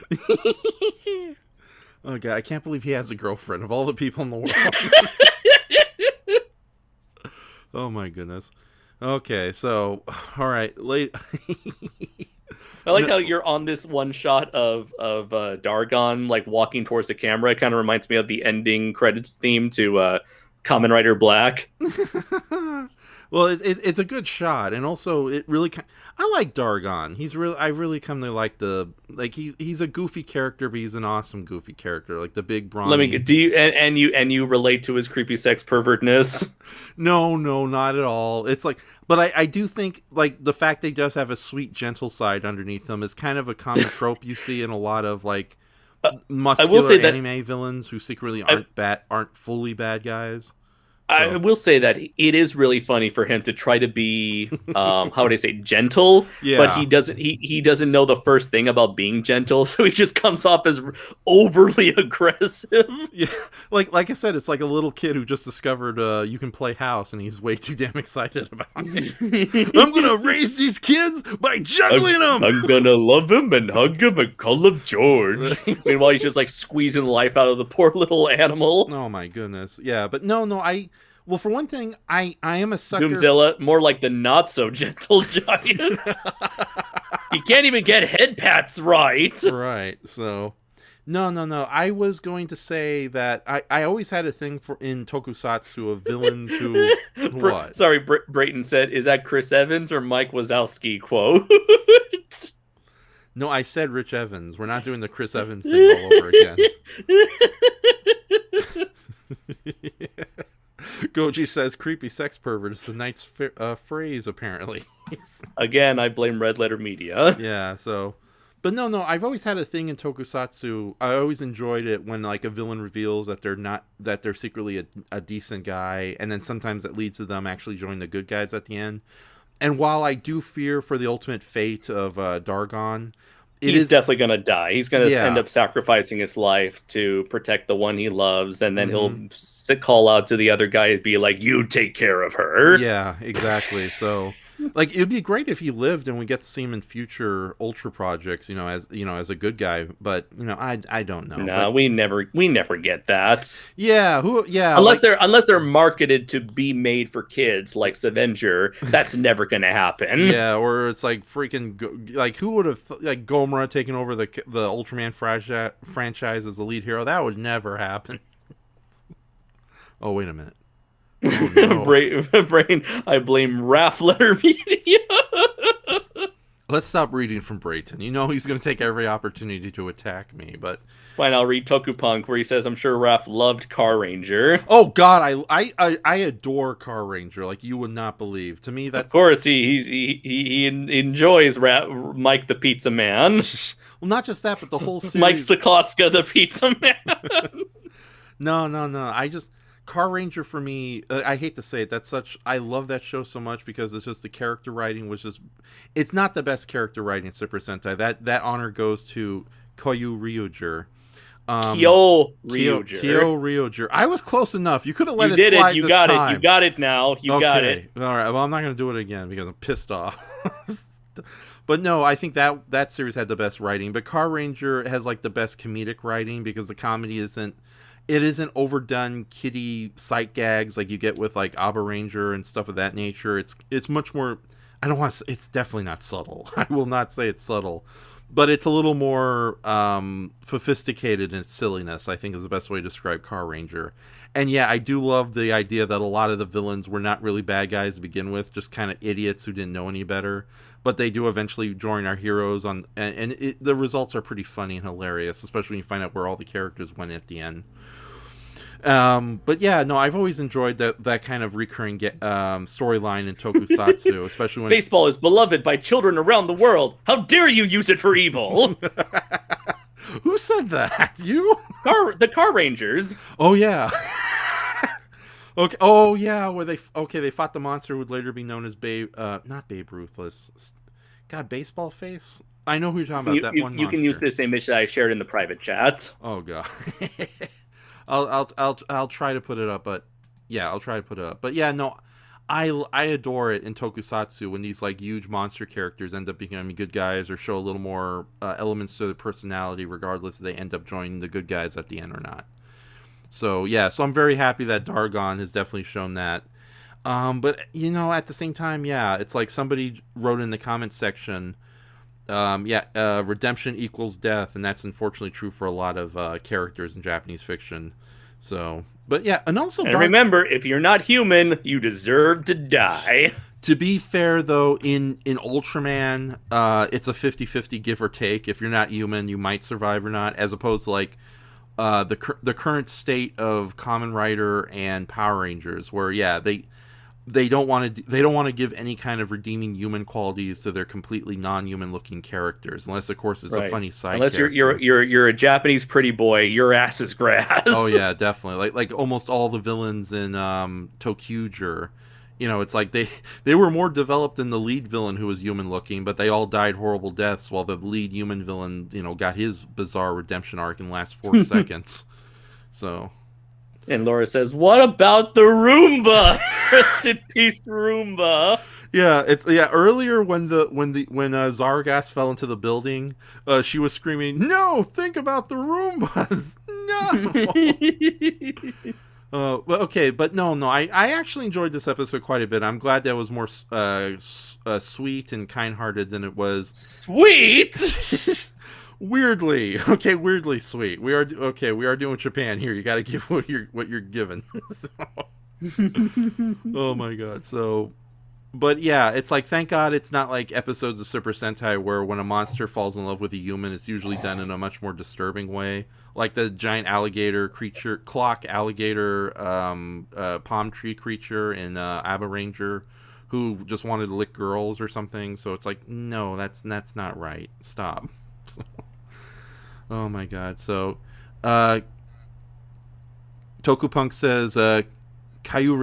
Oh god, I can't believe he has a girlfriend of all the people in the world. Oh my goodness. Okay, so all right, I like how you're on this one shot of Darrgon like walking towards the camera. It kind of reminds me of the ending credits theme to Kamen Rider Black. Well, it's a good shot, and also it really. I like Darrgon. I really come to like he's a goofy character, but he's an awesome goofy character, like the big brawny. Do you and you relate to his creepy sex pervertness? No, not at all. It's like, but I do think like the fact that he does have a sweet, gentle side underneath him is kind of a common trope you see in a lot of like muscular anime villains who secretly aren't fully bad guys. So. I will say that it is really funny for him to try to be, how would I say, gentle, but he doesn't know the first thing about being gentle, so he just comes off as overly aggressive. Yeah, like I said, it's like a little kid who just discovered you can play house, and he's way too damn excited about it. I'm gonna raise these kids by juggling them. I'm gonna love him and hug him and call him George. Meanwhile, he's just like squeezing the life out of the poor little animal. Oh my goodness, yeah, but no, well, for one thing, I am a sucker. Doomzilla, more like the not-so-gentle giant. He can't even get head pats right. Right, so... No. I was going to say that I always had a thing in tokusatsu of villains who... What? Sorry, Brayton said, is that Chris Evans or Mike Wazowski quote? No, I said Rich Evans. We're not doing the Chris Evans thing all over again. Yeah. Goji says creepy sex pervert is the night's phrase, apparently. Again, I blame Red Letter Media. Yeah, so... But no, I've always had a thing in tokusatsu. I always enjoyed it when like a villain reveals that they're secretly a decent guy, and then sometimes it leads to them actually joining the good guys at the end. And while I do fear for the ultimate fate of Darrgon... He's definitely going to die. He's going to end up sacrificing his life to protect the one he loves, and then he'll call out to the other guy and be like, you take care of her. Yeah, exactly. So, like, it'd be great if he lived and we get to see him in future Ultra projects, as a good guy. But, I don't know. No, we never get that. Yeah, unless they're marketed to be made for kids, like Avenger, that's never going to happen. Yeah, or it's like freaking, like, who would have, like, Gomora taking over the Ultraman franchise as the lead hero? That would never happen. Oh, wait a minute. Oh, no. Brain, I blame Raf Letter Media. Let's stop reading from Brayton. He's going to take every opportunity to attack me, but... Fine, I'll read Tokupunk, where he says, I'm sure Raf loved Car Ranger. Oh, God, I adore Car Ranger, like you would not believe. To me, that's... Of course, he enjoys Mike the Pizza Man. Well, not just that, but the whole series... Mike Stokowska the Pizza Man. No. Car Ranger for me, I hate to say it, I love that show so much because it's just the character writing was just, it's not the best character writing in Super Sentai. That honor goes to Koyu Ryuger. Kyo Ryuger. Kyo Ryuger. I was close enough. You could have let you it did slide it. You this got time. it. You got it now. You got it. All right. Well, I'm not going to do it again because I'm pissed off. But no, I think that series had the best writing. But Car Ranger has like the best comedic writing because the comedy isn't overdone kiddie sight gags like you get with like Abba Ranger and stuff of that nature. It's much more. I don't want to. It's definitely not subtle. I will not say it's subtle, but it's a little more sophisticated in its silliness. I think is the best way to describe Car Ranger. And yeah, I do love the idea that a lot of the villains were not really bad guys to begin with, just kind of idiots who didn't know any better. But they do eventually join our heroes and the results are pretty funny and hilarious, especially when you find out where all the characters went at the end. But yeah, no, I've always enjoyed that kind of recurring storyline in tokusatsu, especially when baseball is beloved by children around the world. How dare you use it for evil? Who said that? You? The Car Rangers. Oh yeah. Okay. Oh yeah, where they fought the monster who would later be known as not Babe Ruthless. God, Baseball Face. I know who you're talking about. One monster. You can use this image that I shared in the private chat. Oh god. I'll try to put it up, but yeah, I'll try to put it up. But yeah, no, I adore it in tokusatsu when these like huge monster characters end up becoming good guys or show a little more elements to their personality, regardless if they end up joining the good guys at the end or not. So yeah, so I'm very happy that Darrgon has definitely shown that. But you know, at the same time, yeah, it's like somebody wrote in the comment section, redemption equals death, and that's unfortunately true for a lot of characters in Japanese fiction. So, but yeah, and also remember, if you're not human, you deserve to die. To be fair, though, in Ultraman, it's a 50-50 give or take. If you're not human, you might survive or not, as opposed to like the current state of Kamen Rider and Power Rangers, where yeah, they don't want to give any kind of redeeming human qualities to their completely non-human looking characters, unless of course it's a funny side. Unless character. you're a Japanese pretty boy, your ass is grass. Oh yeah, definitely. Like almost all the villains in Tokuger, you know, it's like they were more developed than the lead villain who was human looking, but they all died horrible deaths, while the lead human villain, you know, got his bizarre redemption arc in the last 4 seconds. So. And Laura says, "What about the Roomba? Rest in peace, Roomba." Yeah, earlier when Zaragas fell into the building, she was screaming, "No, think about the Roombas, no." Okay, but no, I actually enjoyed this episode quite a bit. I'm glad that it was more sweet and kind-hearted than it was sweet. Weirdly sweet. We are doing Japan here. You got to give what you're given. Oh my god. So, but yeah, it's like, thank God it's not like episodes of Super Sentai where when a monster falls in love with a human, it's usually done in a much more disturbing way, like the giant alligator creature, clock alligator, palm tree creature in Abba Ranger, who just wanted to lick girls or something. So it's like, no, that's not right. Stop. So, oh my god. So Tokupunk says Q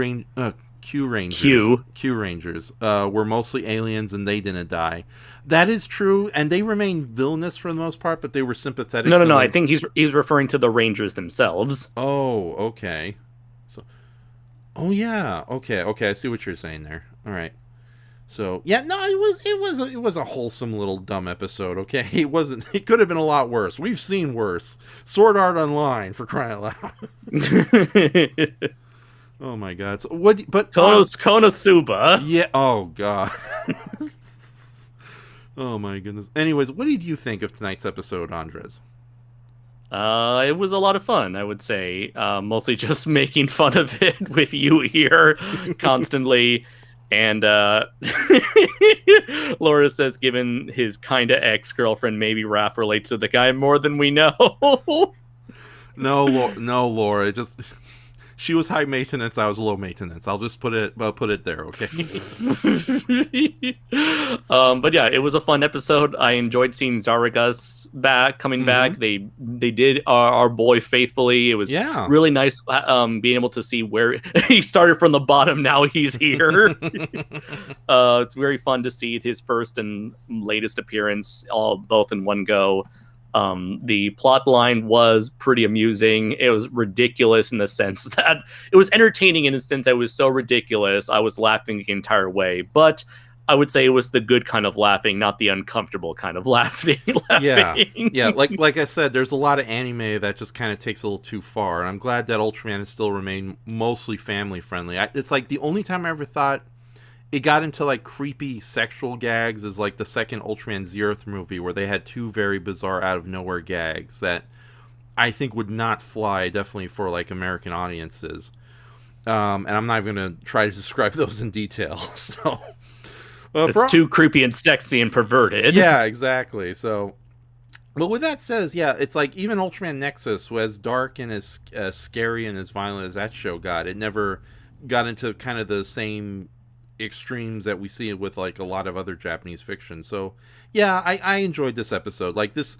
Rangers were mostly aliens and they didn't die. That is true, and they remain villainous for the most part, but they were sympathetic. No, I think he's referring to the Rangers themselves. Oh, okay. So, oh yeah, okay, I see what you're saying there. All right. So yeah, no, it was a wholesome little dumb episode. Okay, it could have been a lot worse. We've seen worse. Sword Art Online, for crying out loud. Oh my god. So what? But Konosuba. Yeah. Oh god. Oh my goodness. Anyways, what did you think of tonight's episode, Andres? It was a lot of fun, I would say. Mostly just making fun of it with you here constantly. And Laura says, given his kinda ex-girlfriend, maybe Raph relates to the guy more than we know. No, Laura, just she was high maintenance, I was low maintenance. I'll just put it there, okay? But yeah, it was a fun episode. I enjoyed seeing Zaragas coming back. They did our boy faithfully. It was really nice being able to see where he started from the bottom. Now he's here. It's very fun to see his first and latest appearance both in one go. The plot line was pretty amusing. It was ridiculous in the sense that it was entertaining in the sense that it was so ridiculous. I was laughing the entire way, but I would say it was the good kind of laughing, not the uncomfortable kind of laughing. Yeah. Like I said, there's a lot of anime that just kind of takes a little too far, and I'm glad that Ultraman has still remained mostly family friendly. It's like the only time I ever thought it got into like creepy sexual gags is like the second Ultraman Zeroth movie, where they had two very bizarre out of nowhere gags that I think would not fly definitely for like American audiences. And I'm not even going to try to describe those in detail. So it's too creepy and sexy and perverted. Yeah, exactly. So, but with that said, it's like even Ultraman Nexus, who as dark and as scary and as violent as that show got, it never got into kind of the same extremes that we see with like a lot of other Japanese fiction. So yeah, I enjoyed this episode. Like this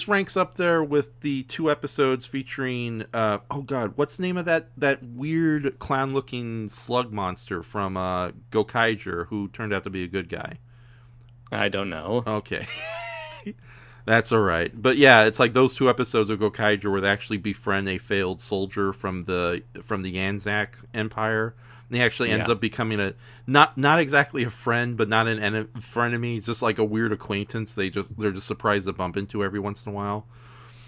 ranks up there with the 2 episodes featuring what's the name of that weird clown looking slug monster from Gokaiger, who turned out to be a good guy? I don't know. Okay. That's all right. But yeah, it's like those 2 episodes of Gokaiger where they actually befriend a failed soldier from the Anzac Empire. And he actually ends up becoming a not exactly a friend, but not an frenemy, just like a weird acquaintance. They're just surprised to bump into every once in a while.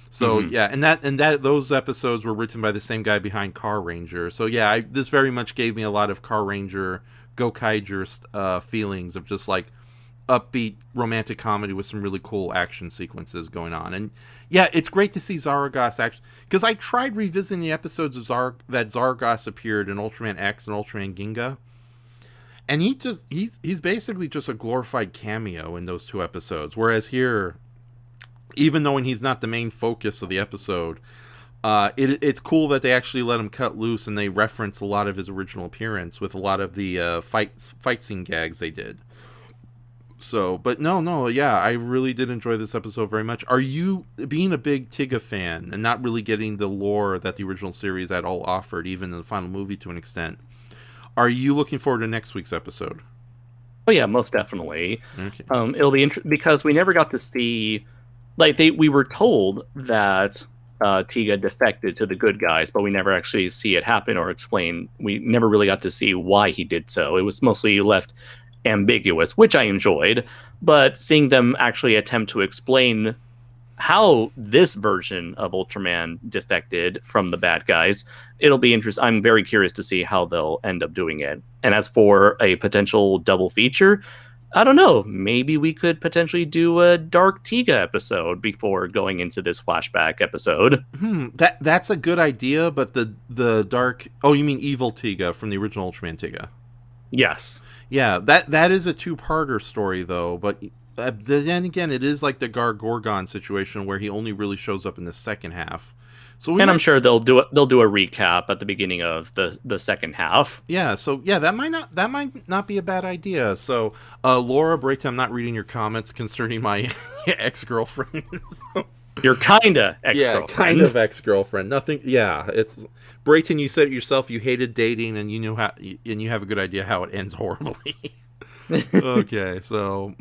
So yeah, and those episodes were written by the same guy behind Car Ranger. So yeah, this very much gave me a lot of Car Ranger, Gokaiger feelings of just like upbeat romantic comedy with some really cool action sequences going on. And yeah, it's great to see Zaragas actually, because I tried revisiting the episodes of that Zaragas appeared in Ultraman X and Ultraman Ginga, and he's basically just a glorified cameo in those 2 episodes. Whereas here, even though he's not the main focus of the episode, it's cool that they actually let him cut loose and they reference a lot of his original appearance with a lot of the fight scene gags they did. So, but yeah, I really did enjoy this episode very much. Are you, being a big Tiga fan and not really getting the lore that the original series at all offered, even in the final movie to an extent, are you looking forward to next week's episode? Oh yeah, most definitely. Okay. It'll be because we never got to see, like we were told that Tiga defected to the good guys, but we never actually see it happen or explain. We never really got to see why he did so. It was mostly left ambiguous, which I enjoyed, but seeing them actually attempt to explain how this version of Ultraman defected from the bad guys, it'll be interesting. I'm very curious to see how they'll end up doing it. And as for a potential double feature, I don't know, maybe we could potentially do a Dark Tiga episode before going into this flashback episode. That's a good idea, but the dark, you mean Evil Tiga from the original Ultraman Tiga? Yes. Yeah, that is a 2-parter story, though. But then again, it is like the Gargorgon situation where he only really shows up in the second half. So I'm sure they'll do a recap at the beginning of the second half. Yeah, so yeah, that might not be a bad idea. So Laura Brayton, I'm not reading your comments concerning my ex-girlfriend. So. Your kinda ex-girlfriend. Yeah, kind of ex-girlfriend. Nothing. Yeah, it's Brayton. You said it yourself. You hated dating, and you knew how, and you have a good idea how it ends horribly. Okay, so,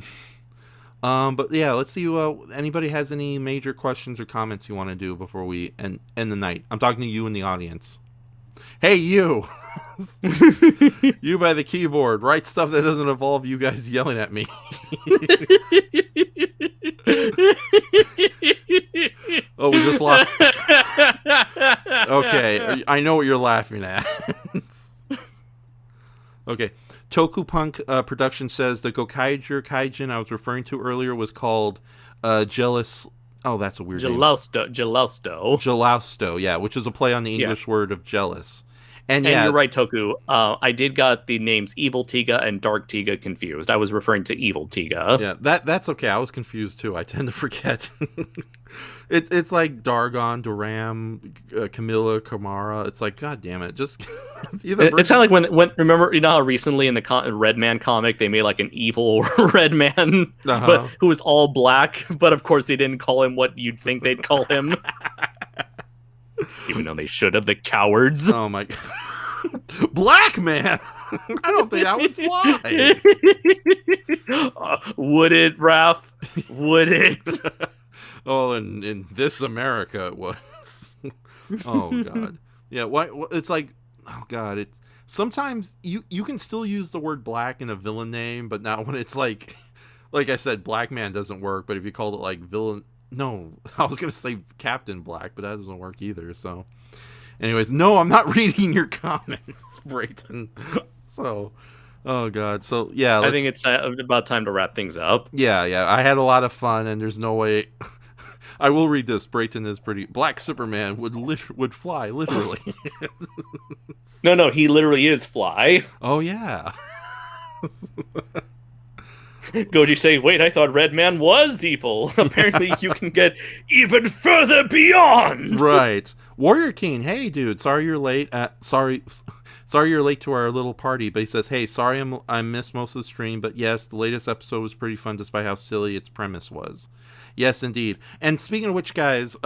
but yeah, let's see. Anybody has any major questions or comments you want to do before we end the night? I'm talking to you in the audience. Hey, you. You by the keyboard. Write stuff that doesn't involve you guys yelling at me. Oh, we just lost. Okay, I know what you're laughing at. Okay, Tokupunk Production says the Gokaiger Kaijin I was referring to earlier was called Jealous. Oh, that's a weird name. Jalausto, yeah, which is a play on the English word of jealous. And you're right, Toku. I did got the names Evil Tiga and Dark Tiga confused. I was referring to Evil Tiga. Yeah, that's okay. I was confused too. I tend to forget. It's like Darrgon, Doram, Camilla, Kamara. It's like, God damn it, just either. It's kind of like when remember, you know how recently in the Red Man comic they made like an evil Red Man, but who was all black. But of course they didn't call him what you'd think they'd call him. Even though they should have, the cowards. Oh my god. Black man! I don't think that would fly. Would it, Raph? Would it? Oh, in this America it was. Oh god. Yeah, it's like, oh god, it's sometimes you can still use the word black in a villain name, but not when it's like I said, Black Man doesn't work, but if you called it like villain. No, I was going to say Captain Black, but that doesn't work either, so. Anyways, no, I'm not reading your comments, Brayton. So, oh, God. So, yeah. I think it's about time to wrap things up. Yeah. I had a lot of fun, and there's no way. I will read this. Brayton is pretty. Black Superman would fly, literally. No, he literally is fly. Oh, yeah. Goji say, wait, I thought Red Man was evil. Apparently you can get even further beyond. Right. Warrior King, hey dude, sorry you're late. Sorry you're late to our little party, but he says, hey, sorry I missed most of the stream, but yes, the latest episode was pretty fun despite how silly its premise was. Yes, indeed. And speaking of which, guys,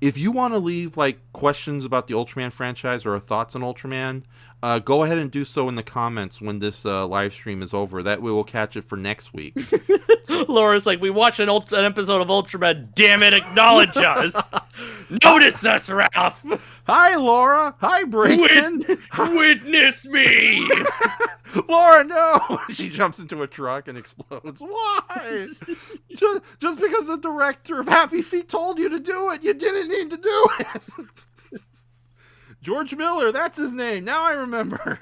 if you want to leave like questions about the Ultraman franchise or thoughts on Ultraman, go ahead and do so in the comments when this live stream is over. That way we'll catch it for next week. Laura's like, we watched an episode of Ultraman. Damn it, acknowledge us. Notice us, Ralph. Hi, Laura. Hi, Brayton. Witness me. Laura, no. She jumps into a truck and explodes. Why? just because the director of Happy Feet told you to do it. You didn't need to do it. George Miller, that's his name. Now I remember.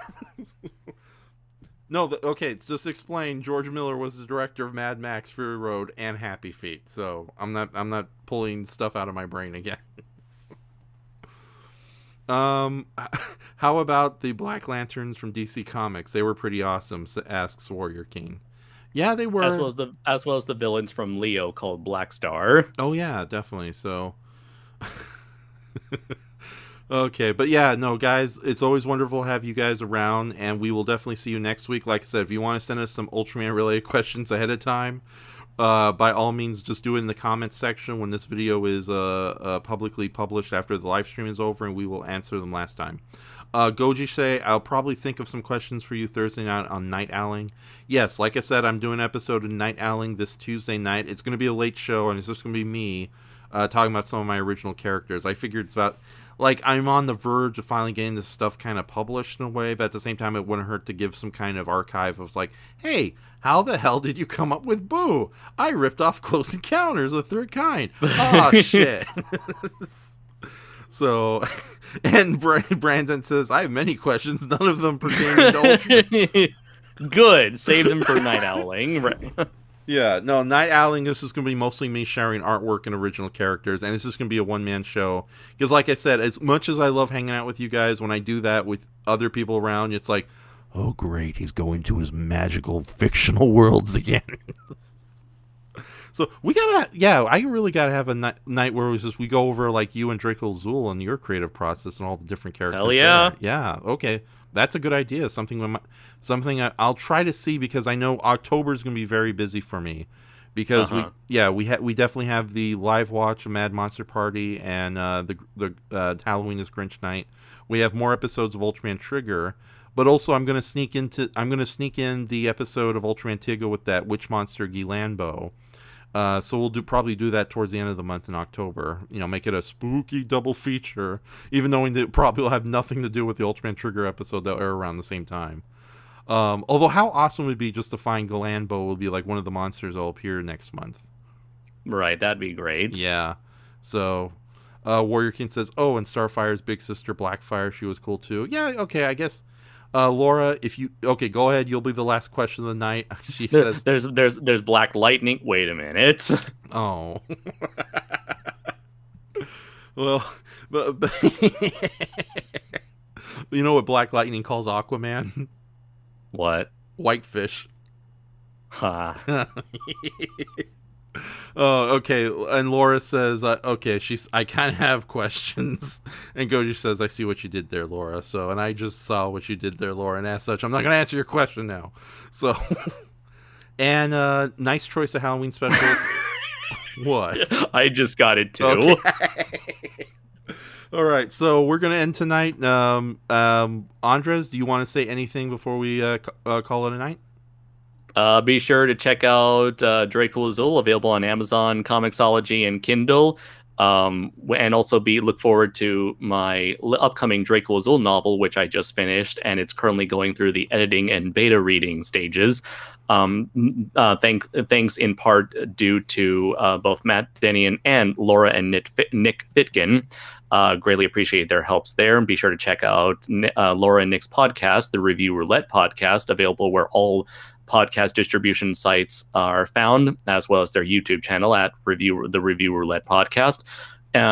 No, okay, just explain. George Miller was the director of Mad Max, Fury Road, and Happy Feet. So I'm not pulling stuff out of my brain again. How about the Black Lanterns from DC Comics? They were pretty awesome, asks Warrior King. Yeah, they were. As well as the villains from Leo called Black Star. Oh yeah, definitely. So okay, but yeah, no, guys, it's always wonderful to have you guys around, and we will definitely see you next week. Like I said, if you want to send us some Ultraman-related questions ahead of time, by all means, just do it in the comments section when this video is publicly published after the live stream is over, and we will answer them last time. Goji say, I'll probably think of some questions for you Thursday night on Night Owling. Yes, like I said, I'm doing an episode of Night Owling this Tuesday night. It's going to be a late show, and it's just going to be me talking about some of my original characters. I figured it's about... Like, I'm on the verge of finally getting this stuff kind of published in a way, but at the same time, it wouldn't hurt to give some kind of archive of like, hey, how the hell did you come up with Boo? I ripped off Close Encounters of the Third Kind. Oh, shit. So, and Brandon says, I have many questions, none of them pertaining to Ultraman. Good. Save them for Night Owling. Right. Yeah, no, Night Owling, this is going to be mostly me sharing artwork and original characters, and it's just going to be a one-man show. Because like I said, as much as I love hanging out with you guys, when I do that with other people around, it's like, oh great, he's going to his magical fictional worlds again. So we gotta, yeah, I really gotta have a night where we go over like you and Draco Zool and your creative process and all the different characters. Hell yeah. Yeah, okay. That's a good idea. Something I'll try to see, because I know October is going to be very busy for me, because we definitely have the live watch of Mad Monster Party and the Halloween is Grinch Night. We have more episodes of Ultraman Trigger, but also I'm going to sneak in the episode of Ultraman Tiga with that witch monster Gilambo. So we'll probably do that towards the end of the month in October. You know, make it a spooky double feature, even though it probably will have nothing to do with the Ultraman Trigger episode that will air around the same time. Although how awesome would it be just to find Galanbo will be like one of the monsters that'll appear next month. Right, that'd be great. Yeah. So Warrior King says, oh, and Starfire's big sister Blackfire, she was cool too. Yeah, okay, I guess. Laura, go ahead. You'll be the last question of the night. She says, "There's Black Lightning." Wait a minute. Oh. Well, but You know what Black Lightning calls Aquaman? What? Whitefish. Ha. Oh, okay. And Laura says, okay, I kind of have questions. And Goji says, I see what you did there, Laura. So, and I just saw what you did there, Laura. And as such, I'm not going to answer your question now. So, and nice choice of Halloween specials. What? I just got it too. Okay. All right. So we're going to end tonight. Andres, do you want to say anything before we call it a night? Be sure to check out Draco Azul, available on Amazon, Comixology, and Kindle. And also look forward to my upcoming Draco Azul novel, which I just finished, and it's currently going through the editing and beta reading stages. Thanks in part due to both Matt Denian and Laura and Nick Fitkin. Greatly appreciate their helps there. And be sure to check out Laura and Nick's podcast, the Review Roulette podcast, available where all podcast distribution sites are found, as well as their YouTube channel at the Review Roulette podcast.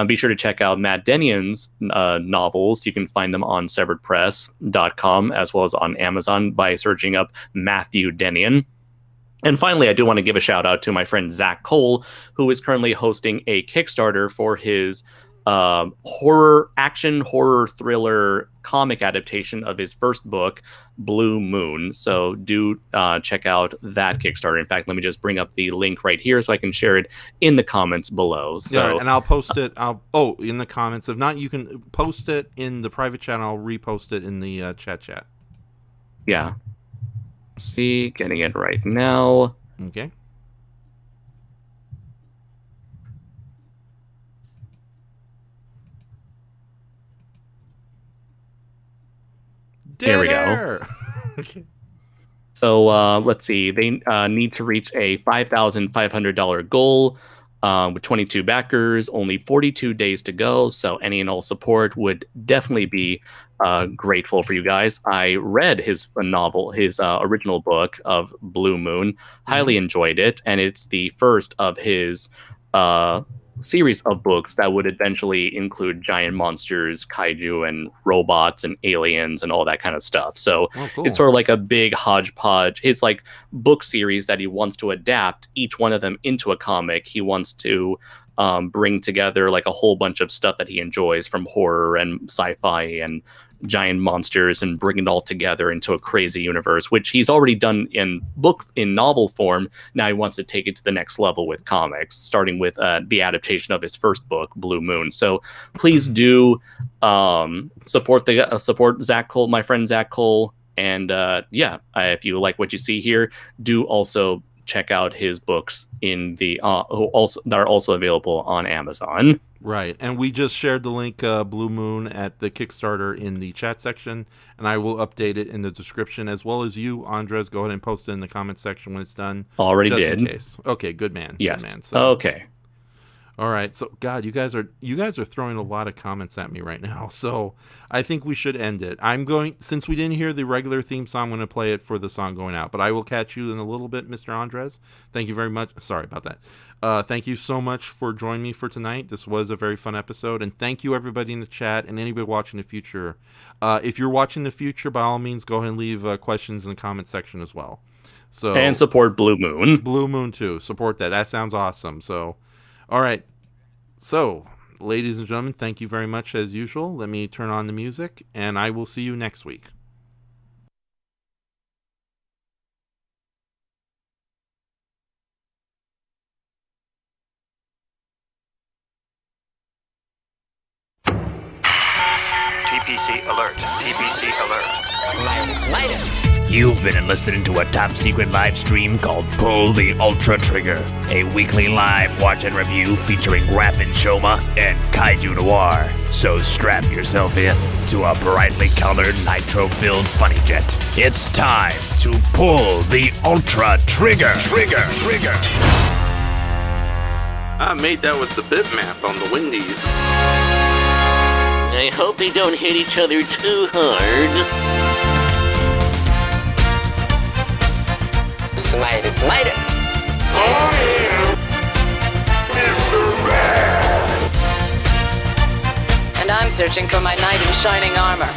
Be sure to check out Matt Denian's novels. You can find them on severedpress.com as well as on Amazon by searching up Matthew Denian. And finally, I do want to give a shout out to my friend Zach Cole, who is currently hosting a Kickstarter for his horror thriller comic adaptation of his first book, Blue Moon. So do check out that Kickstarter. In fact, let me just bring up the link right here so I can share it in the comments below. So yeah, and I'll post it. In the comments. If not, you can post it in the private channel. I'll repost it in the chat. Yeah. See, getting it right now. Okay. There we go. Okay. So let's see. They need to reach a $5,500 goal with 22 backers. Only 42 days to go. So any and all support would definitely be grateful for you guys. I read his novel, his original book of Blue Moon. Highly enjoyed it, and it's the first of his series of books that would eventually include giant monsters, kaiju, and robots and aliens and all that kind of stuff. So cool. It's sort of like a big hodgepodge. It's like book series that he wants to adapt each one of them into a comic. He wants to bring together like a whole bunch of stuff that he enjoys from horror and sci-fi and giant monsters and bring it all together into a crazy universe, which he's already done in novel form. Now he wants to take it to the next level with comics, starting with the adaptation of his first book, Blue Moon. So please do support Zach Cole, my friend Zach Cole, and if you like what you see here, do also check out his books in the that are also available on Amazon. Right, and we just shared the link, Blue Moon, at the Kickstarter in the chat section, and I will update it in the description, as well as you, Andres. Go ahead and post it in the comment section when it's done. Already just did. In case. Okay, good man. Yes. Good man. So, okay. All right. So, God, you guys are throwing a lot of comments at me right now. So, I think we should end it. Since we didn't hear the regular theme song, I'm going to play it for the song going out. But I will catch you in a little bit, Mr. Andres. Thank you very much. Sorry about that. Thank you so much for joining me for tonight. This was a very fun episode. And thank you, everybody in the chat and anybody watching the future. If you're watching the future, by all means, go ahead and leave questions in the comment section as well. And support Blue Moon. Blue Moon, too. Support that. That sounds awesome. So, all right. So, ladies and gentlemen, thank you very much as usual. Let me turn on the music, and I will see you next week. TPC alert. TPC alert. You've been enlisted into a top-secret live stream called Pull the Ultra Trigger, a weekly live watch and review featuring Enshohma and KaijuNoir. So strap yourself in to a brightly colored, nitro-filled funny jet. It's time to pull the Ultra Trigger. Trigger. I made that with the bitmap on the Windies. I hope they don't hit each other too hard. Smite it. I am Mr. Red. And I'm searching for my knight in shining armor.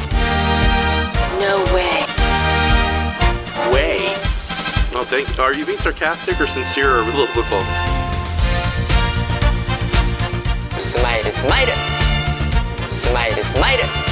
No way. Way. Oh, thank you. Are you being sarcastic or sincere or a little bit both? Smile, smile. Smile, smile.